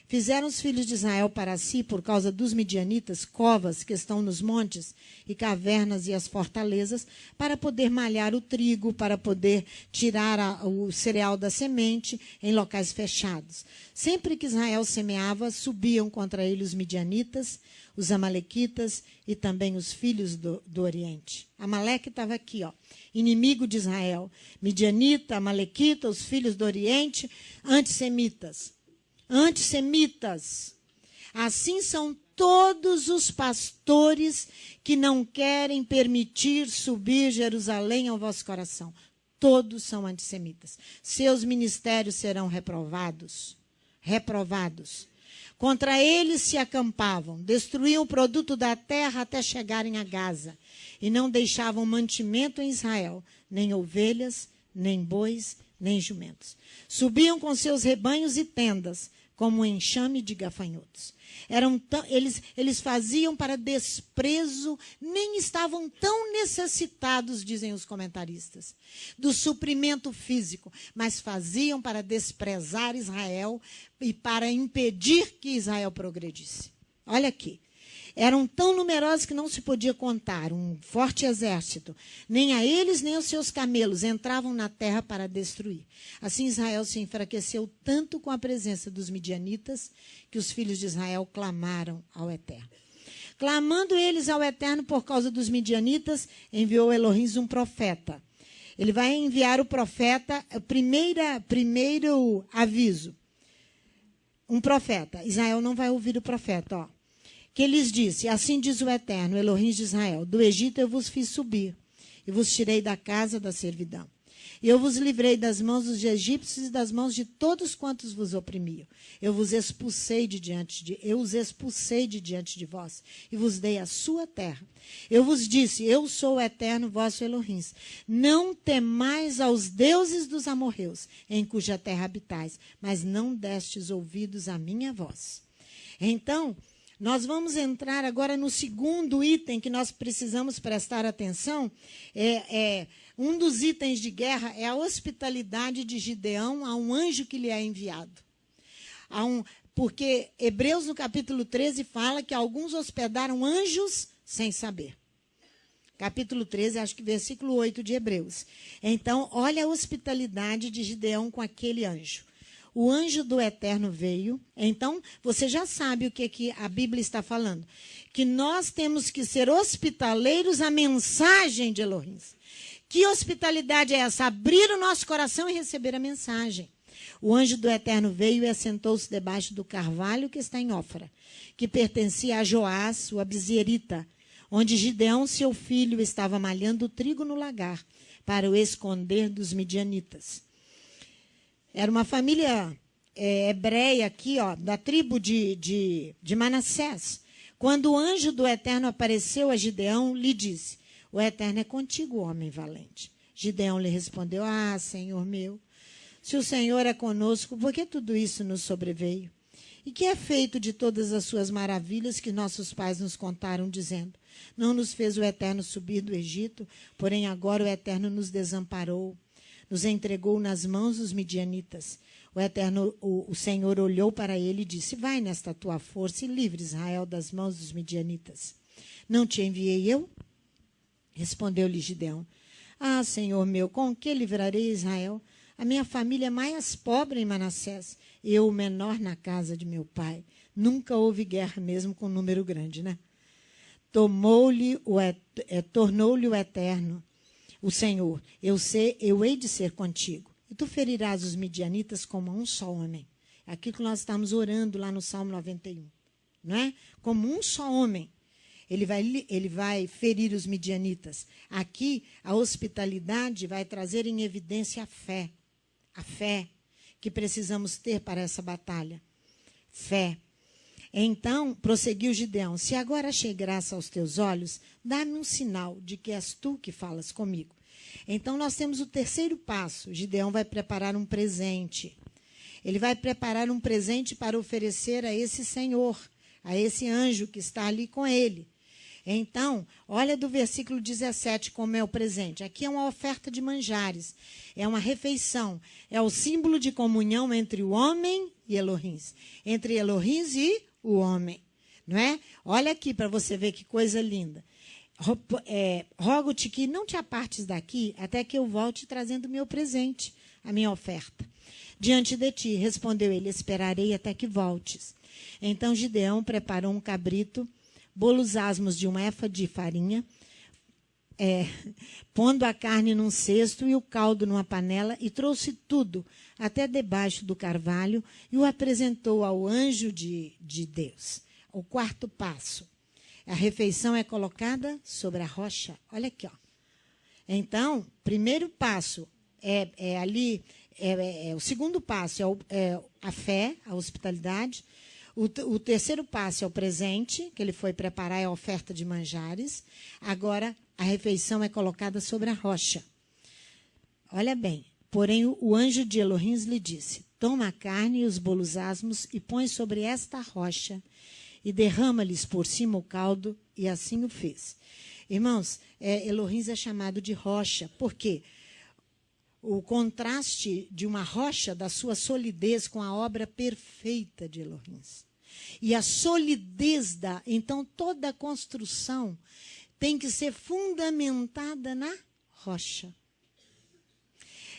fizeram os filhos de Israel para si, por causa dos midianitas, covas que estão nos montes e cavernas e as fortalezas, para poder malhar o trigo, para poder tirar o cereal da semente em locais fechados. Sempre que Israel semeava, subiam contra ele os midianitas, os amalequitas e também os filhos do Oriente. Amaleque estava aqui, ó, inimigo de Israel. Midianita, amalequita, os filhos do Oriente, antissemitas. Antissemitas. Assim são todos os pastores que não querem permitir subir Jerusalém ao vosso coração. Todos são antissemitas. Seus ministérios serão reprovados. Reprovados. Contra eles se acampavam, destruíam o produto da terra até chegarem a Gaza, e não deixavam mantimento em Israel, nem ovelhas, nem bois, nem jumentos. Subiam com seus rebanhos e tendas, como um enxame de gafanhotos. Eles faziam para desprezo, nem estavam tão necessitados, dizem os comentaristas, do suprimento físico, mas faziam para desprezar Israel e para impedir que Israel progredisse. Olha aqui. Eram tão numerosos que não se podia contar, um forte exército. Nem a eles, nem aos seus camelos entravam na terra para destruir. Assim Israel se enfraqueceu tanto com a presença dos midianitas, que os filhos de Israel clamaram ao Eterno. Clamando eles ao Eterno por causa dos midianitas, enviou Elohim um profeta. Ele vai enviar o profeta, primeiro aviso. um profeta. Israel não vai ouvir o profeta, ó. Que lhes disse, assim diz o Eterno, Elohim de Israel, do Egito eu vos fiz subir, e vos tirei da casa da servidão. E eu vos livrei das mãos dos egípcios e das mãos de todos quantos vos oprimiam. Eu os expulsei de diante de vós, e vos dei a sua terra. Eu vos disse, eu sou o Eterno vosso Elohim. Não temais aos deuses dos amorreus, em cuja terra habitais, mas não destes ouvidos à minha voz. Então, nós vamos entrar agora no segundo item que nós precisamos prestar atenção. Um dos itens de guerra é a hospitalidade de Gideão a um anjo que lhe é enviado. Porque Hebreus, no capítulo 13, fala que alguns hospedaram anjos sem saber. Capítulo 13, acho que versículo 8 de Hebreus. Então, olha a hospitalidade de Gideão com aquele anjo. O anjo do Eterno veio. Então, você já sabe o que a Bíblia está falando. Que nós temos que ser hospitaleiros à mensagem de Elohim. Que hospitalidade é essa? Abrir o nosso coração e receber a mensagem. O anjo do Eterno veio e assentou-se debaixo do carvalho que está em Ofra, que pertencia a Joás, o abizerita, onde Gideão, seu filho, estava malhando o trigo no lagar, para o esconder dos midianitas. Era uma família hebreia aqui, ó, da tribo de Manassés. Quando o anjo do Eterno apareceu a Gideão, lhe disse, o Eterno é contigo, homem valente. Gideão lhe respondeu, Senhor meu, se o Senhor é conosco, por que tudo isso nos sobreveio? E que é feito de todas as suas maravilhas que nossos pais nos contaram, dizendo, não nos fez o Eterno subir do Egito, porém agora o Eterno nos desamparou, nos entregou nas mãos dos midianitas. O Senhor olhou para ele e disse, vai nesta tua força e livre Israel das mãos dos midianitas. Não te enviei eu? Respondeu-lhe Gideão, Senhor meu, com que livrarei Israel? A minha família é mais pobre em Manassés, eu o menor na casa de meu pai. Nunca houve guerra mesmo com um número grande, né? Tornou-lhe o Eterno, o Senhor, eu hei de ser contigo. E tu ferirás os midianitas como um só homem. É aquilo que nós estamos orando lá no Salmo 91. Não é? Como um só homem. Ele vai ferir os midianitas. Aqui, a hospitalidade vai trazer em evidência a fé. A fé que precisamos ter para essa batalha. Fé. Então, prosseguiu Gideão, se agora achei graça aos teus olhos, dá-me um sinal de que és tu que falas comigo. Então, nós temos o terceiro passo. Gideão vai preparar um presente. Ele vai preparar um presente para oferecer a esse Senhor, a esse anjo que está ali com ele. Então, olha do versículo 17 como é o presente. Aqui é uma oferta de manjares, é uma refeição, é o símbolo de comunhão entre o homem e Elohim, entre Elohim e o homem, não é? Olha aqui para você ver que coisa linda. Rogo-te que não te apartes daqui até que eu volte trazendo meu presente, a minha oferta. Diante de ti, respondeu ele, esperarei até que voltes. Então Gideão preparou um cabrito, bolos asmos de um efa de farinha, pondo a carne num cesto e o caldo numa panela, e trouxe tudo até debaixo do carvalho e o apresentou ao anjo de Deus. O quarto passo. A refeição é colocada sobre a rocha. Olha aqui, ó. Então, primeiro passo o segundo passo é a fé, a hospitalidade. O terceiro passo é o presente, que ele foi preparar, é a oferta de manjares. Agora, a refeição é colocada sobre a rocha. Olha bem, porém o anjo de Elohim lhe disse, toma a carne e os bolos asmos e põe sobre esta rocha e derrama-lhes por cima o caldo, e assim o fez. Irmãos, Elohim é chamado de rocha, por quê? O contraste de uma rocha, da sua solidez com a obra perfeita de Elohim. E a solidez então toda a construção tem que ser fundamentada na rocha.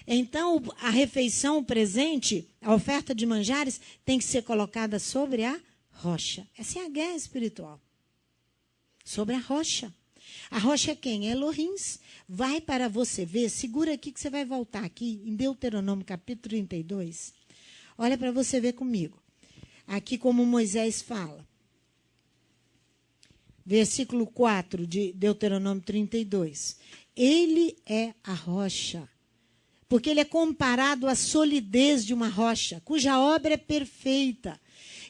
Então, a refeição, o presente, a oferta de manjares tem que ser colocada sobre a rocha. Essa é a guerra espiritual. Sobre a rocha. A rocha é quem? É Elohim. Vai para você ver, segura aqui que você vai voltar aqui em Deuteronômio capítulo 32. Olha para você ver comigo. aqui como Moisés fala. Versículo 4 de Deuteronômio 32. Ele é a rocha, porque ele é comparado à solidez de uma rocha, cuja obra é perfeita,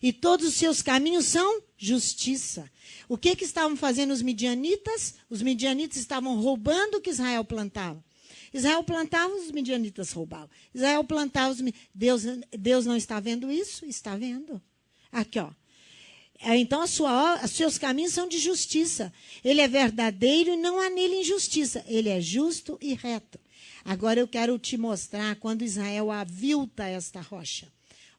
e todos os seus caminhos são justiça. O que estavam fazendo os midianitas? Os midianitas estavam roubando o que Israel plantava. Israel plantava, os midianitas roubavam. Israel plantava, Deus não está vendo isso? Está vendo. Aqui, ó. Então, os seus caminhos são de justiça. Ele é verdadeiro e não há nele injustiça. Ele é justo e reto. Agora eu quero te mostrar quando Israel avilta esta rocha.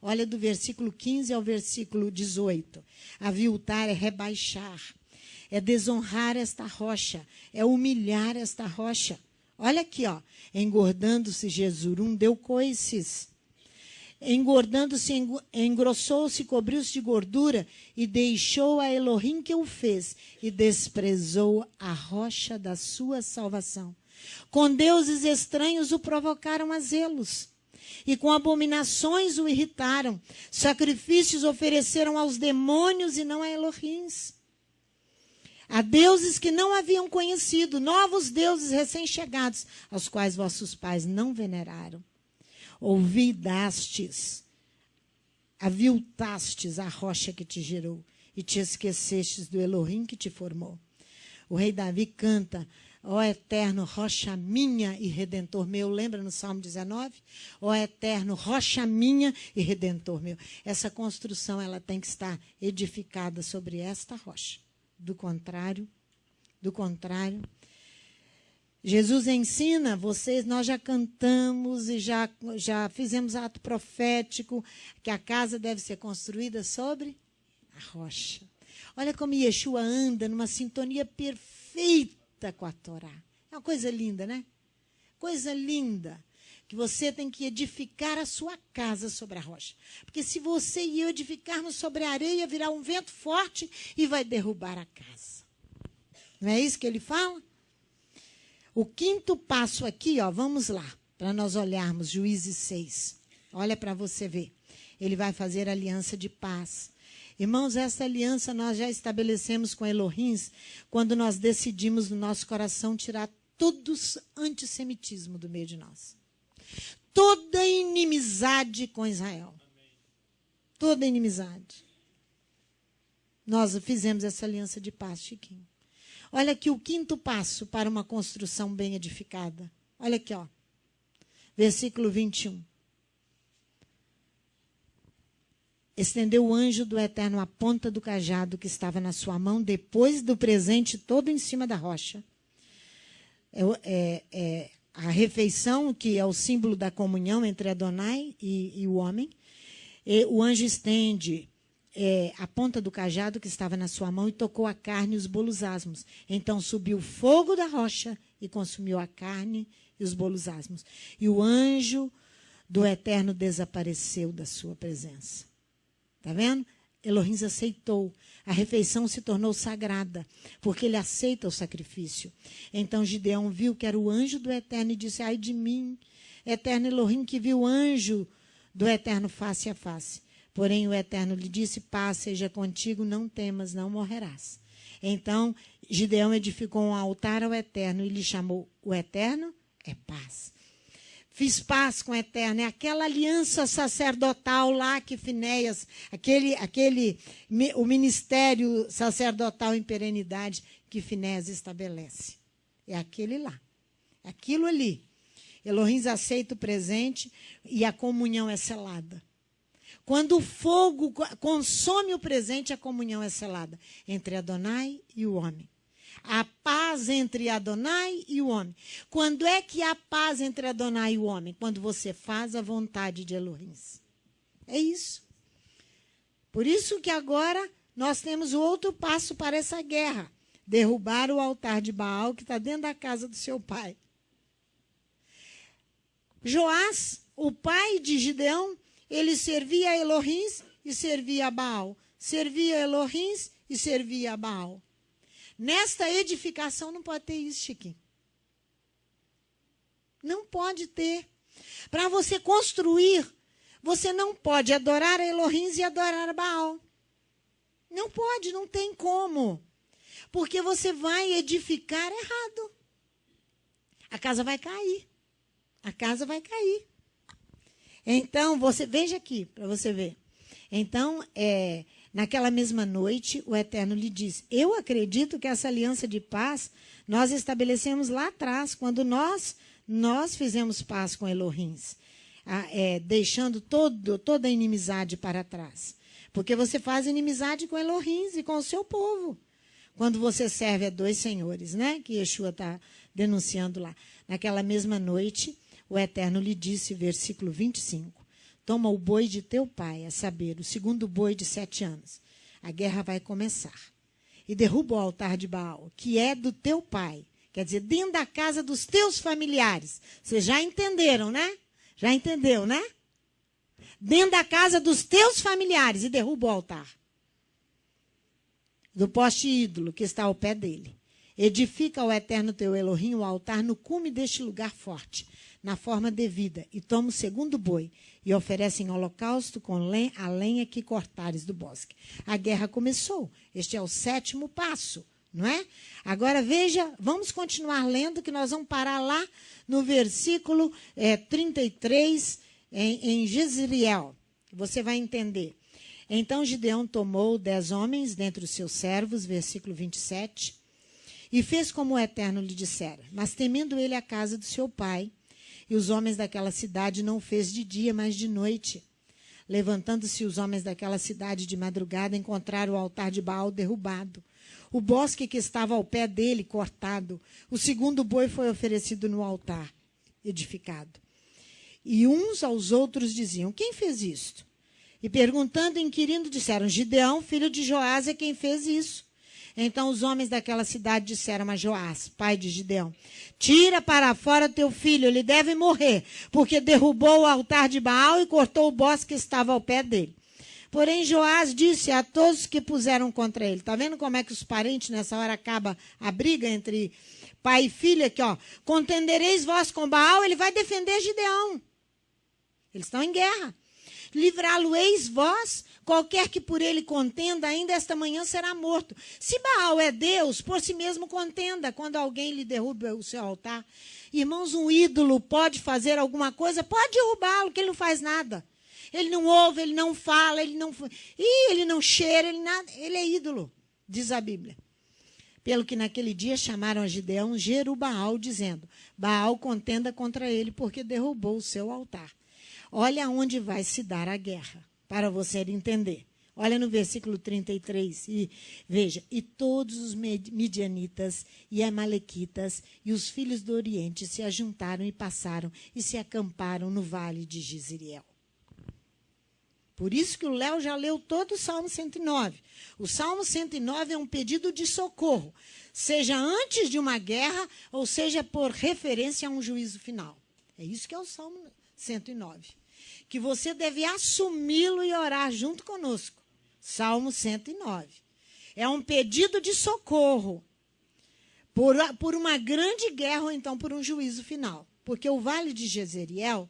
Olha do versículo 15 ao versículo 18. Aviltar é rebaixar, é desonrar esta rocha, é humilhar esta rocha. Olha aqui, ó. Engordando-se Jesurum, deu coices. Engordando-se, engrossou-se, cobriu-se de gordura e deixou a Elohim que o fez e desprezou a rocha da sua salvação. Com deuses estranhos o provocaram a zelos e com abominações o irritaram. Sacrifícios ofereceram aos demônios e não a Elohims. A deuses que não haviam conhecido, novos deuses recém-chegados, aos quais vossos pais não veneraram. Ouvidastes, aviltastes a rocha que te gerou e te esquecestes do Elohim que te formou. O rei Davi canta, ó eterno, rocha minha e redentor meu. Lembra no Salmo 19? Ó eterno, rocha minha e redentor meu. Essa construção ela tem que estar edificada sobre esta rocha. Do contrário, Jesus ensina, nós já cantamos e já fizemos ato profético que a casa deve ser construída sobre a rocha. Olha como Yeshua anda numa sintonia perfeita com a Torá. É uma coisa linda, né? Coisa linda. Que você tem que edificar a sua casa sobre a rocha. Porque se você e eu edificarmos sobre a areia, virá um vento forte e vai derrubar a casa. Não é isso que ele fala? O quinto passo aqui, ó, vamos lá, para nós olharmos Juízes 6. Olha para você ver. Ele vai fazer aliança de paz. Irmãos, essa aliança nós já estabelecemos com Elohims quando nós decidimos no nosso coração tirar todo o antissemitismo do meio de nós. Toda inimizade com Israel. Toda inimizade. Nós fizemos essa aliança de paz, Chiquinho. Olha aqui o quinto passo para uma construção bem edificada. Olha aqui, ó. Versículo 21. Estendeu o anjo do Eterno a ponta do cajado que estava na sua mão, depois do presente todo em cima da rocha. A refeição, que é o símbolo da comunhão entre Adonai e o homem. E o anjo estende a ponta do cajado que estava na sua mão e tocou a carne e os bolos asmos. Então subiu o fogo da rocha e consumiu a carne e os bolos asmos. E o anjo do Eterno desapareceu da sua presença. Está vendo? Elohim aceitou. A refeição se tornou sagrada, porque ele aceita o sacrifício. Então Gideão viu que era o anjo do Eterno e disse, ai de mim, Eterno Elohim, que viu o anjo do Eterno face a face. Porém o Eterno lhe disse, paz seja contigo, não temas, não morrerás. Então Gideão edificou um altar ao Eterno e lhe chamou, o Eterno é paz. Fiz paz com o Eterno. É aquela aliança sacerdotal lá que Finéias, o ministério sacerdotal em perenidade que Finéias estabelece. É aquele lá. É aquilo ali. Elohim aceita o presente e a comunhão é selada. Quando o fogo consome o presente, a comunhão é selada entre Adonai e o homem. A paz entre Adonai e o homem. Quando é que há paz entre Adonai e o homem? Quando você faz a vontade de Elohim. É isso. Por isso que agora nós temos o outro passo para essa guerra. Derrubar o altar de Baal que está dentro da casa do seu pai. Joás, o pai de Gideão, ele servia a Elohim e servia a Baal. Servia a Elohim e servia a Baal. Nesta edificação não pode ter isso, Chiquinho. Não pode ter. Para você construir você não pode adorar a Elohim e adorar a Baal. Não pode, não tem como. Porque você vai edificar errado. A casa vai cair. A casa vai cair. Então, veja aqui, para você ver. Então, naquela mesma noite, o Eterno lhe disse, eu acredito que essa aliança de paz nós estabelecemos lá atrás, quando nós fizemos paz com Elohim, deixando toda a inimizade para trás. Porque você faz inimizade com Elohim e com o seu povo. Quando você serve a dois senhores, né? Que Yeshua está denunciando lá. Naquela mesma noite, o Eterno lhe disse, versículo 25, toma o boi de teu pai, a saber, o segundo boi de 7 anos. A guerra vai começar. E derruba o altar de Baal, que é do teu pai. Quer dizer, dentro da casa dos teus familiares. Vocês já entenderam, né? Já entendeu, né? Dentro da casa dos teus familiares. E derruba o altar do poste ídolo que está ao pé dele. Edifica ao Eterno teu Elohim o altar no cume deste lugar forte, na forma devida, e toma o segundo boi, e oferece em holocausto com a lenha que cortares do bosque. A guerra começou. Este é o 7º passo, não é? Agora veja, vamos continuar lendo, que nós vamos parar lá no versículo 33, em Jezreel. Você vai entender. Então Gideão tomou 10 homens dentre os seus servos, versículo 27, e fez como o Eterno lhe dissera. Mas temendo ele a casa do seu pai, e os homens daquela cidade não o fez de dia, mas de noite. Levantando-se os homens daquela cidade de madrugada, encontraram o altar de Baal derrubado, o bosque que estava ao pé dele cortado. O segundo boi foi oferecido no altar edificado. E uns aos outros diziam, quem fez isto? E perguntando e inquirindo, disseram, Gideão, filho de Joás, é quem fez isso. Então os homens daquela cidade disseram a Joás, pai de Gideão, tira para fora teu filho, ele deve morrer, porque derrubou o altar de Baal e cortou o bosque que estava ao pé dele. Porém Joás disse a todos que puseram contra ele, está vendo como é que os parentes nessa hora acaba a briga entre pai e filho aqui, ó, contendereis vós com Baal, ele vai defender Gideão. Eles estão em guerra. Livrá-lo-eis vós, qualquer que por ele contenda, ainda esta manhã será morto. Se Baal é Deus, por si mesmo contenda, quando alguém lhe derruba o seu altar. Irmãos, um ídolo pode fazer alguma coisa, pode derrubá-lo, que ele não faz nada. Ele não ouve, ele não fala, ele não cheira, ele é ídolo, diz a Bíblia. Pelo que naquele dia chamaram a Gideão Jerubaal, dizendo, Baal contenda contra ele, porque derrubou o seu altar. Olha onde vai se dar a guerra, para você entender. Olha no versículo 33 e veja. E todos os midianitas e amalequitas e os filhos do Oriente se ajuntaram e passaram e se acamparam no vale de Jezreel. Por isso que o Léo já leu todo o Salmo 109. O Salmo 109 é um pedido de socorro, seja antes de uma guerra ou seja por referência a um juízo final. É isso que é o Salmo 109. Que você deve assumi-lo e orar junto conosco. Salmo 109. É um pedido de socorro por uma grande guerra ou então por um juízo final. Porque o vale de Jezreel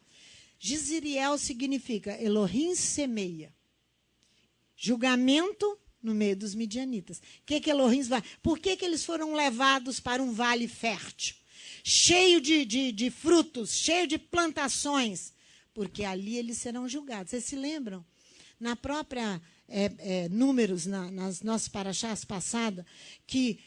significa Elohim semeia. Julgamento no meio dos midianitas. Que Elohim vai? Por que eles foram levados para um vale fértil? Cheio de frutos, cheio de plantações. Porque ali eles serão julgados. Vocês se lembram? Na própria Números, nas nossas paraxás passadas, que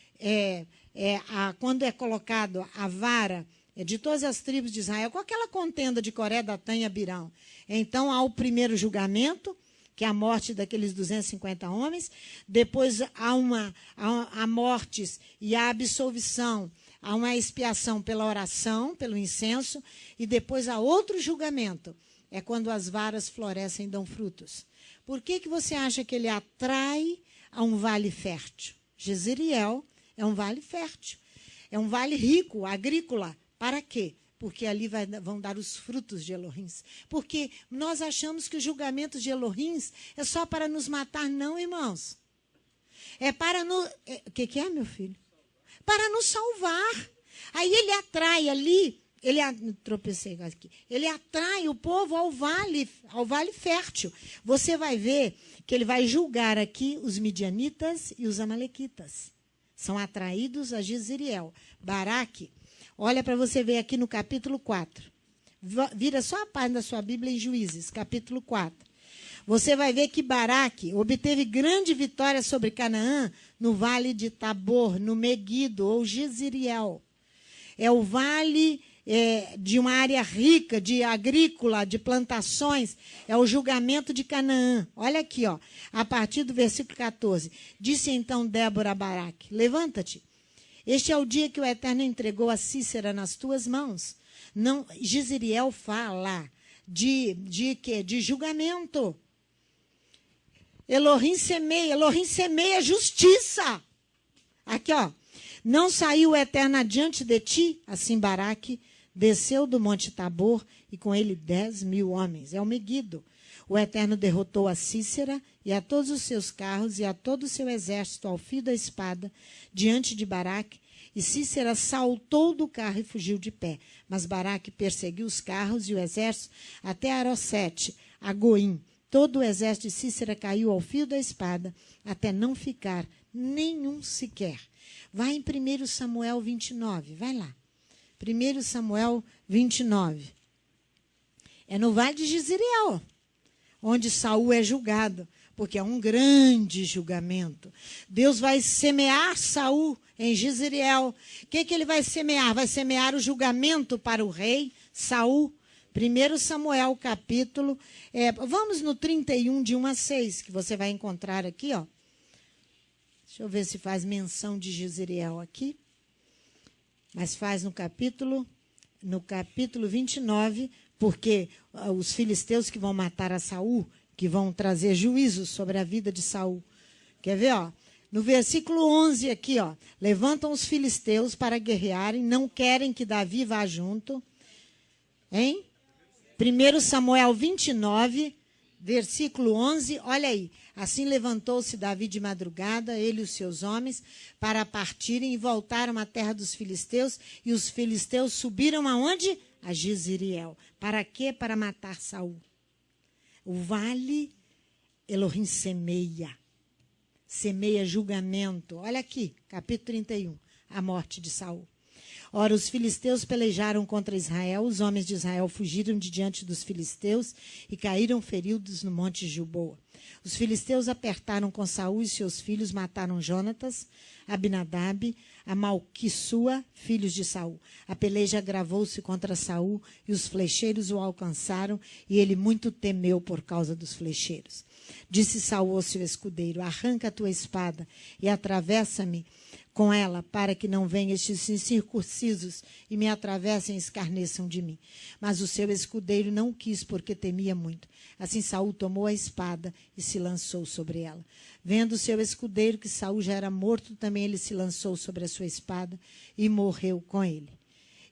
quando é colocado a vara de todas as tribos de Israel, com aquela contenda de Coré, Datã e Abirão, então há o primeiro julgamento, que é a morte daqueles 250 homens, depois há mortes e a absolvição, há uma expiação pela oração, pelo incenso, e depois há outro julgamento. É quando as varas florescem e dão frutos. Por que você acha que ele atrai a um vale fértil? Jezreel é um vale fértil. É um vale rico, agrícola. Para quê? Porque ali vão dar os frutos de Elohim. Porque nós achamos que os julgamentos de Elohim é só para nos matar. Não, irmãos. É para nos... O que é, meu filho? Para nos salvar. Aí ele atrai ali tropecei aqui. Ele atrai o povo ao vale fértil. Você vai ver que ele vai julgar aqui os midianitas e os amalequitas. São atraídos a Jezreel. Baraque, olha para você ver aqui no capítulo 4. Vira só a página da sua Bíblia em Juízes, capítulo 4. Você vai ver que Baraque obteve grande vitória sobre Canaã no vale de Tabor, no Meguido, ou Jezreel. É o vale de uma área rica, de agrícola, de plantações. É o julgamento de Canaã. Olha aqui, ó, a partir do versículo 14. Disse então Débora a Baraque, levanta-te. Este é o dia que o Eterno entregou a Sísera nas tuas mãos. Não, Jezreel fala de quê? De julgamento. Elohim semeia justiça. Aqui, ó. Não saiu o Eterno adiante de ti? Assim Baraque desceu do monte Tabor e com ele 10.000 homens. É o Meguido. O Eterno derrotou a Sísera e a todos os seus carros e a todo o seu exército ao fio da espada diante de Baraque. E Sísera saltou do carro e fugiu de pé. Mas Baraque perseguiu os carros e o exército até Arosete, a Goim. Todo o exército de Sísera caiu ao fio da espada, até não ficar nenhum sequer. Vai em 1 Samuel 29, vai lá. 1 Samuel 29. É no vale de Jezreel, onde Saul é julgado, porque é um grande julgamento. Deus vai semear Saul em Jezreel. O que ele vai semear? Vai semear o julgamento para o rei Saul. 1 Samuel, capítulo... vamos no 31, de 1 a 6, que você vai encontrar aqui, ó. Deixa eu ver se faz menção de Jezreel aqui. Mas faz no capítulo 29, porque os filisteus que vão matar a Saul, que vão trazer juízo sobre a vida de Saul. Quer ver, ó? No versículo 11 aqui, ó. Levantam os filisteus para guerrearem, não querem que Davi vá junto. Hein? 1 Samuel 29, versículo 11, olha aí. Assim levantou-se Davi de madrugada, ele e os seus homens, para partirem e voltaram à terra dos filisteus. E os filisteus subiram aonde? A Jezreel. Para quê? Para matar Saul. O vale, Elohim semeia julgamento. Olha aqui, capítulo 31, a morte de Saul. Ora, os filisteus pelejaram contra Israel, os homens de Israel fugiram de diante dos filisteus e caíram feridos no monte Gilboa. Os filisteus apertaram com Saul e seus filhos, mataram Jonatas, Abinadab, a Malquissua, filhos de Saul. A peleja agravou-se contra Saul e os flecheiros o alcançaram e ele muito temeu por causa dos flecheiros. Disse Saul ao seu escudeiro, arranca a tua espada e atravessa-me com ela, para que não venham estes incircuncisos e me atravessem e escarneçam de mim. Mas o seu escudeiro não quis, porque temia muito. Assim Saul tomou a espada e se lançou sobre ela. Vendo o seu escudeiro que Saul já era morto, também ele se lançou sobre a sua espada e morreu com ele.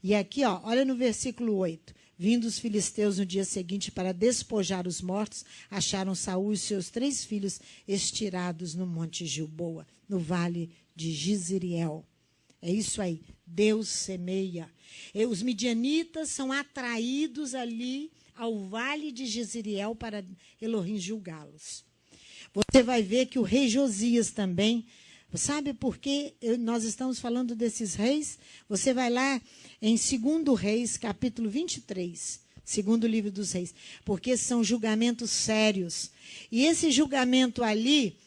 E aqui, ó, olha no versículo 8. Vindo os filisteus no dia seguinte para despojar os mortos, acharam Saul e seus 3 filhos estirados no monte Gilboa, no vale de Jezreel. É isso aí. Deus semeia. E os midianitas são atraídos ali ao vale de Jezreel para Elohim julgá-los. Você vai ver que o rei Josias também, sabe por que nós estamos falando desses reis? Você vai lá em 2 Reis, capítulo 23, segundo livro dos reis, porque são julgamentos sérios. E esse julgamento ali,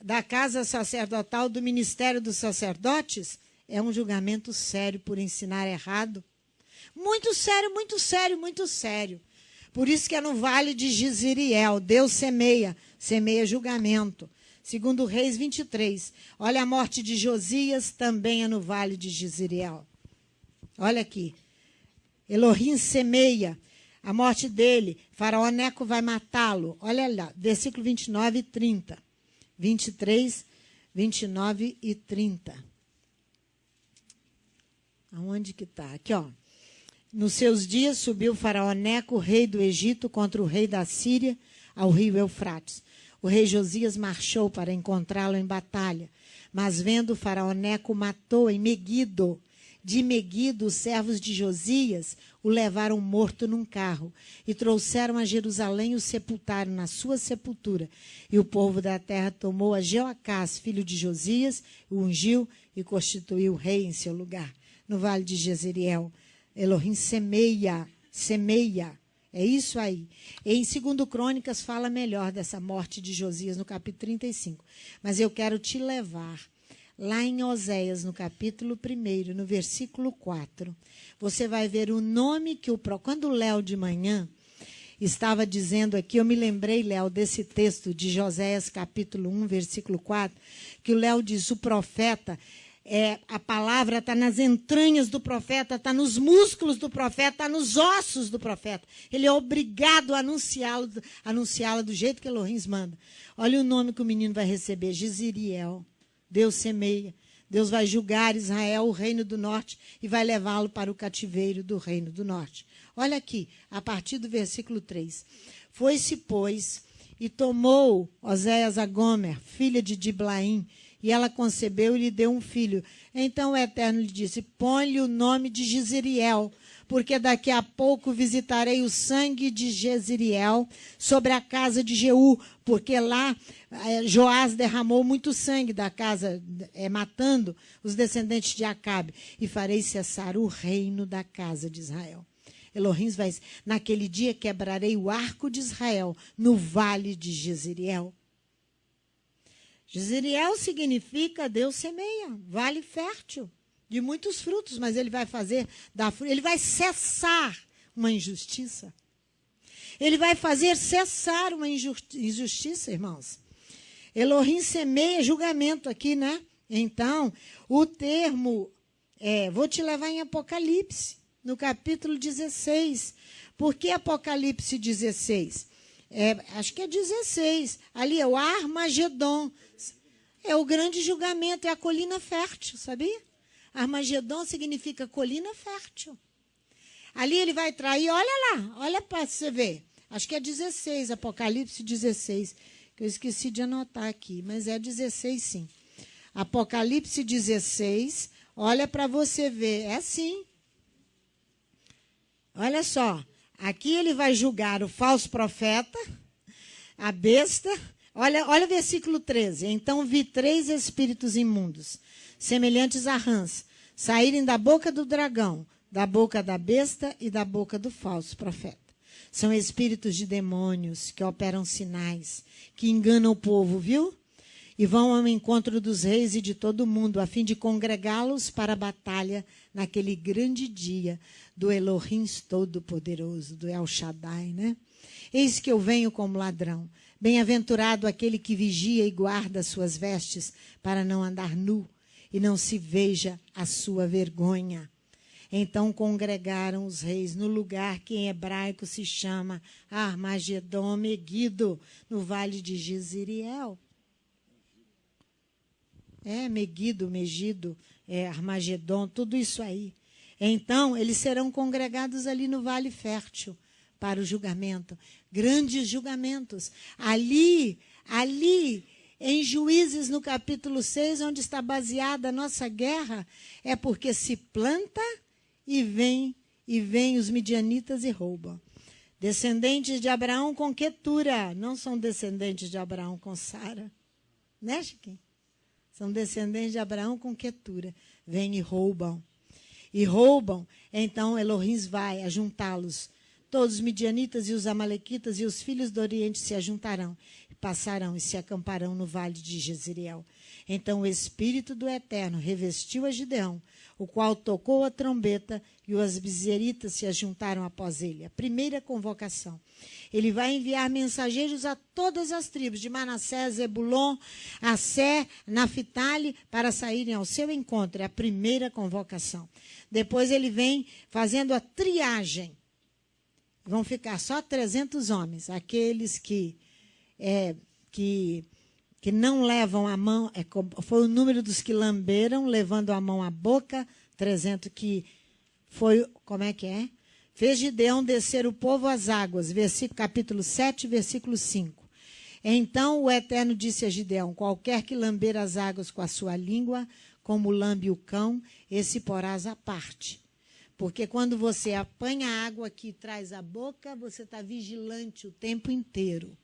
da casa sacerdotal, do ministério dos sacerdotes, é um julgamento sério por ensinar errado. Muito sério, muito sério, muito sério. Por isso que é no vale de Jezreel. Deus semeia julgamento. Segundo Reis 23. Olha a morte de Josias, também é no vale de Jezreel. Olha aqui. Elohim semeia. A morte dele, Faraó Neco vai matá-lo. Olha lá, versículo 29 e 30. 23, 29 e 30. Aonde que está? Aqui, ó. Nos seus dias subiu Faraó Neco, rei do Egito, contra o rei da Síria, ao rio Eufrates. O rei Josias marchou para encontrá-lo em batalha, mas vendo Faraó Neco, matou em Meguido de Meguido, os servos de Josias o levaram morto num carro e trouxeram a Jerusalém e o sepultaram na sua sepultura. E o povo da terra tomou a Jeoacás, filho de Josias, o ungiu e constituiu rei em seu lugar. No vale de Jezreel, Elohim semeia. É isso aí. Em 2 Crônicas fala melhor dessa morte de Josias no capítulo 35. Mas eu quero te levar lá em Oséias, no capítulo 1, no versículo 4. Você vai ver o nome que quando o Léo de manhã estava dizendo aqui, eu me lembrei, Léo, desse texto de Oséias, capítulo 1, versículo 4, que o Léo diz, o profeta... a palavra está nas entranhas do profeta, está nos músculos do profeta, está nos ossos do profeta. Ele é obrigado a anunciá-la do jeito que Elohim manda. Olha o nome que o menino vai receber, Jezreel. Deus semeia. Deus vai julgar Israel, o reino do norte, e vai levá-lo para o cativeiro do reino do norte. Olha aqui, a partir do versículo 3. Foi-se, pois, e tomou Oséias a Gomer, filha de Diblaim, e ela concebeu e lhe deu um filho. Então o Eterno lhe disse, põe-lhe o nome de Jezreel, porque daqui a pouco visitarei o sangue de Jezreel sobre a casa de Jeú, porque lá Joás derramou muito sangue da casa, matando os descendentes de Acabe, e farei cessar o reino da casa de Israel. Elohim vai dizer, naquele dia quebrarei o arco de Israel no vale de Jezreel. Jezreel significa Deus semeia, vale fértil, de muitos frutos, mas ele vai ele vai cessar uma injustiça. Ele vai fazer cessar uma injustiça, irmãos. Elohim semeia julgamento aqui, né? Então, o termo, vou te levar em Apocalipse, no capítulo 16. Por que Apocalipse 16? Acho que é 16. Ali é o Armagedon. É o grande julgamento, é a colina fértil, sabia? Armagedon significa colina fértil. Ali ele vai trair, olha lá, olha para você ver. Acho que é 16, Apocalipse 16, que eu esqueci de anotar aqui, mas é 16 sim. Apocalipse 16, olha para você ver, é assim. Olha só, aqui ele vai julgar o falso profeta, a besta. Olha o versículo 13. Então vi 3 espíritos imundos, semelhantes a rãs, saírem da boca do dragão, da boca da besta e da boca do falso profeta. São espíritos de demônios que operam sinais, que enganam o povo, viu? E vão ao encontro dos reis e de todo o mundo, a fim de congregá-los para a batalha naquele grande dia do Elohim Todo-Poderoso, do El Shaddai, né? Eis que eu venho como ladrão. Bem-aventurado aquele que vigia e guarda as suas vestes, para não andar nu, e não se veja a sua vergonha. Então congregaram os reis no lugar que em hebraico se chama Armagedon, Meguido, no vale de Jezreel. Meguido, Armagedon, tudo isso aí. Então, eles serão congregados ali no Vale Fértil para o julgamento. Grandes julgamentos. Ali, em Juízes, no capítulo 6, onde está baseada a nossa guerra, é porque se planta e vem os midianitas e roubam. Descendentes de Abraão com Quetura, não são descendentes de Abraão com Sara. Né, Chiquinho? São descendentes de Abraão com Quetura. Vêm e roubam. E roubam, então Elohim vai ajuntá-los. Todos os midianitas e os amalequitas e os filhos do Oriente se ajuntarão, e passarão e se acamparão no vale de Jezreel. Então o Espírito do Eterno revestiu a Gideão, o qual tocou a trombeta, e os bezeritas se ajuntaram após ele. A primeira convocação. Ele vai enviar mensageiros a todas as tribos, de Manassés, Zebulon, Assé, Naphtali, para saírem ao seu encontro. É a primeira convocação. Depois ele vem fazendo a triagem. Vão ficar só 300 homens, aqueles que não levam a mão, foi o número dos que lamberam, levando a mão à boca, 300 que foi, como é que é? Fez Gideão descer o povo às águas, capítulo 7, versículo 5. Então o Eterno disse a Gideão, qualquer que lamber as águas com a sua língua, como lambe o cão, esse porás à parte. Porque quando você apanha a água que traz a boca, você está vigilante o tempo inteiro.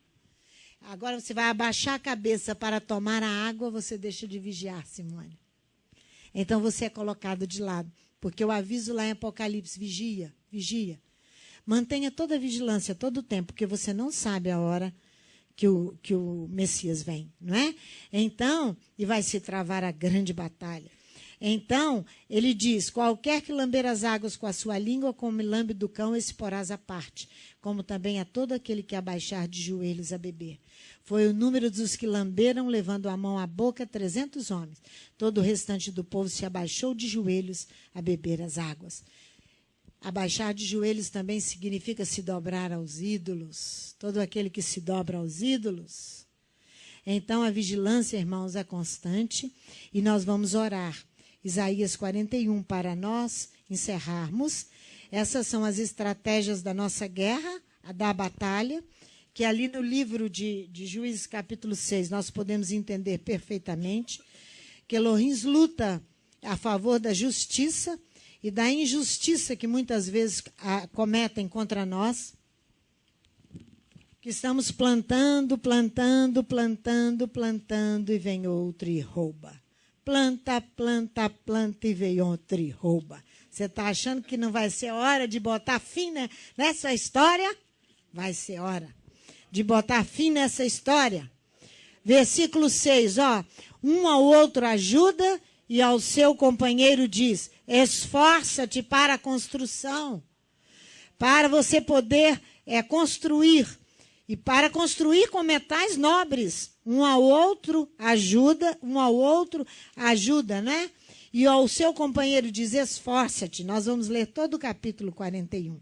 Agora você vai abaixar a cabeça para tomar a água, você deixa de vigiar, Simone. Então você é colocado de lado. Porque o aviso lá em Apocalipse, vigia, vigia. Mantenha toda a vigilância, todo o tempo, porque você não sabe a hora que o Messias vem, não é? Então, e vai se travar a grande batalha. Então, ele diz, qualquer que lamber as águas com a sua língua, como lambe do cão, esse porás à parte, como também a todo aquele que abaixar de joelhos a beber. Foi o número dos que lamberam, levando a mão à boca, 300 homens. Todo o restante do povo se abaixou de joelhos a beber as águas. Abaixar de joelhos também significa se dobrar aos ídolos. Todo aquele que se dobra aos ídolos. Então, a vigilância, irmãos, é constante e nós vamos orar. Isaías 41, para nós encerrarmos. Essas são as estratégias da nossa guerra, da batalha, que ali no livro de Juízes, capítulo 6, nós podemos entender perfeitamente que Elohim luta a favor da justiça e da injustiça que muitas vezes cometem contra nós, que estamos plantando, plantando, plantando, plantando, e vem outro e rouba. Planta, planta, planta, e vem outro e rouba. Você está achando que não vai ser hora de botar fim nessa história? Vai ser hora de botar fim nessa história. Versículo 6, ó. Um ao outro ajuda e ao seu companheiro diz, esforça-te para a construção, para você poder construir, e para construir com metais nobres. Um ao outro ajuda, né? E ao seu companheiro diz, esforça-te. Nós vamos ler todo o capítulo 41.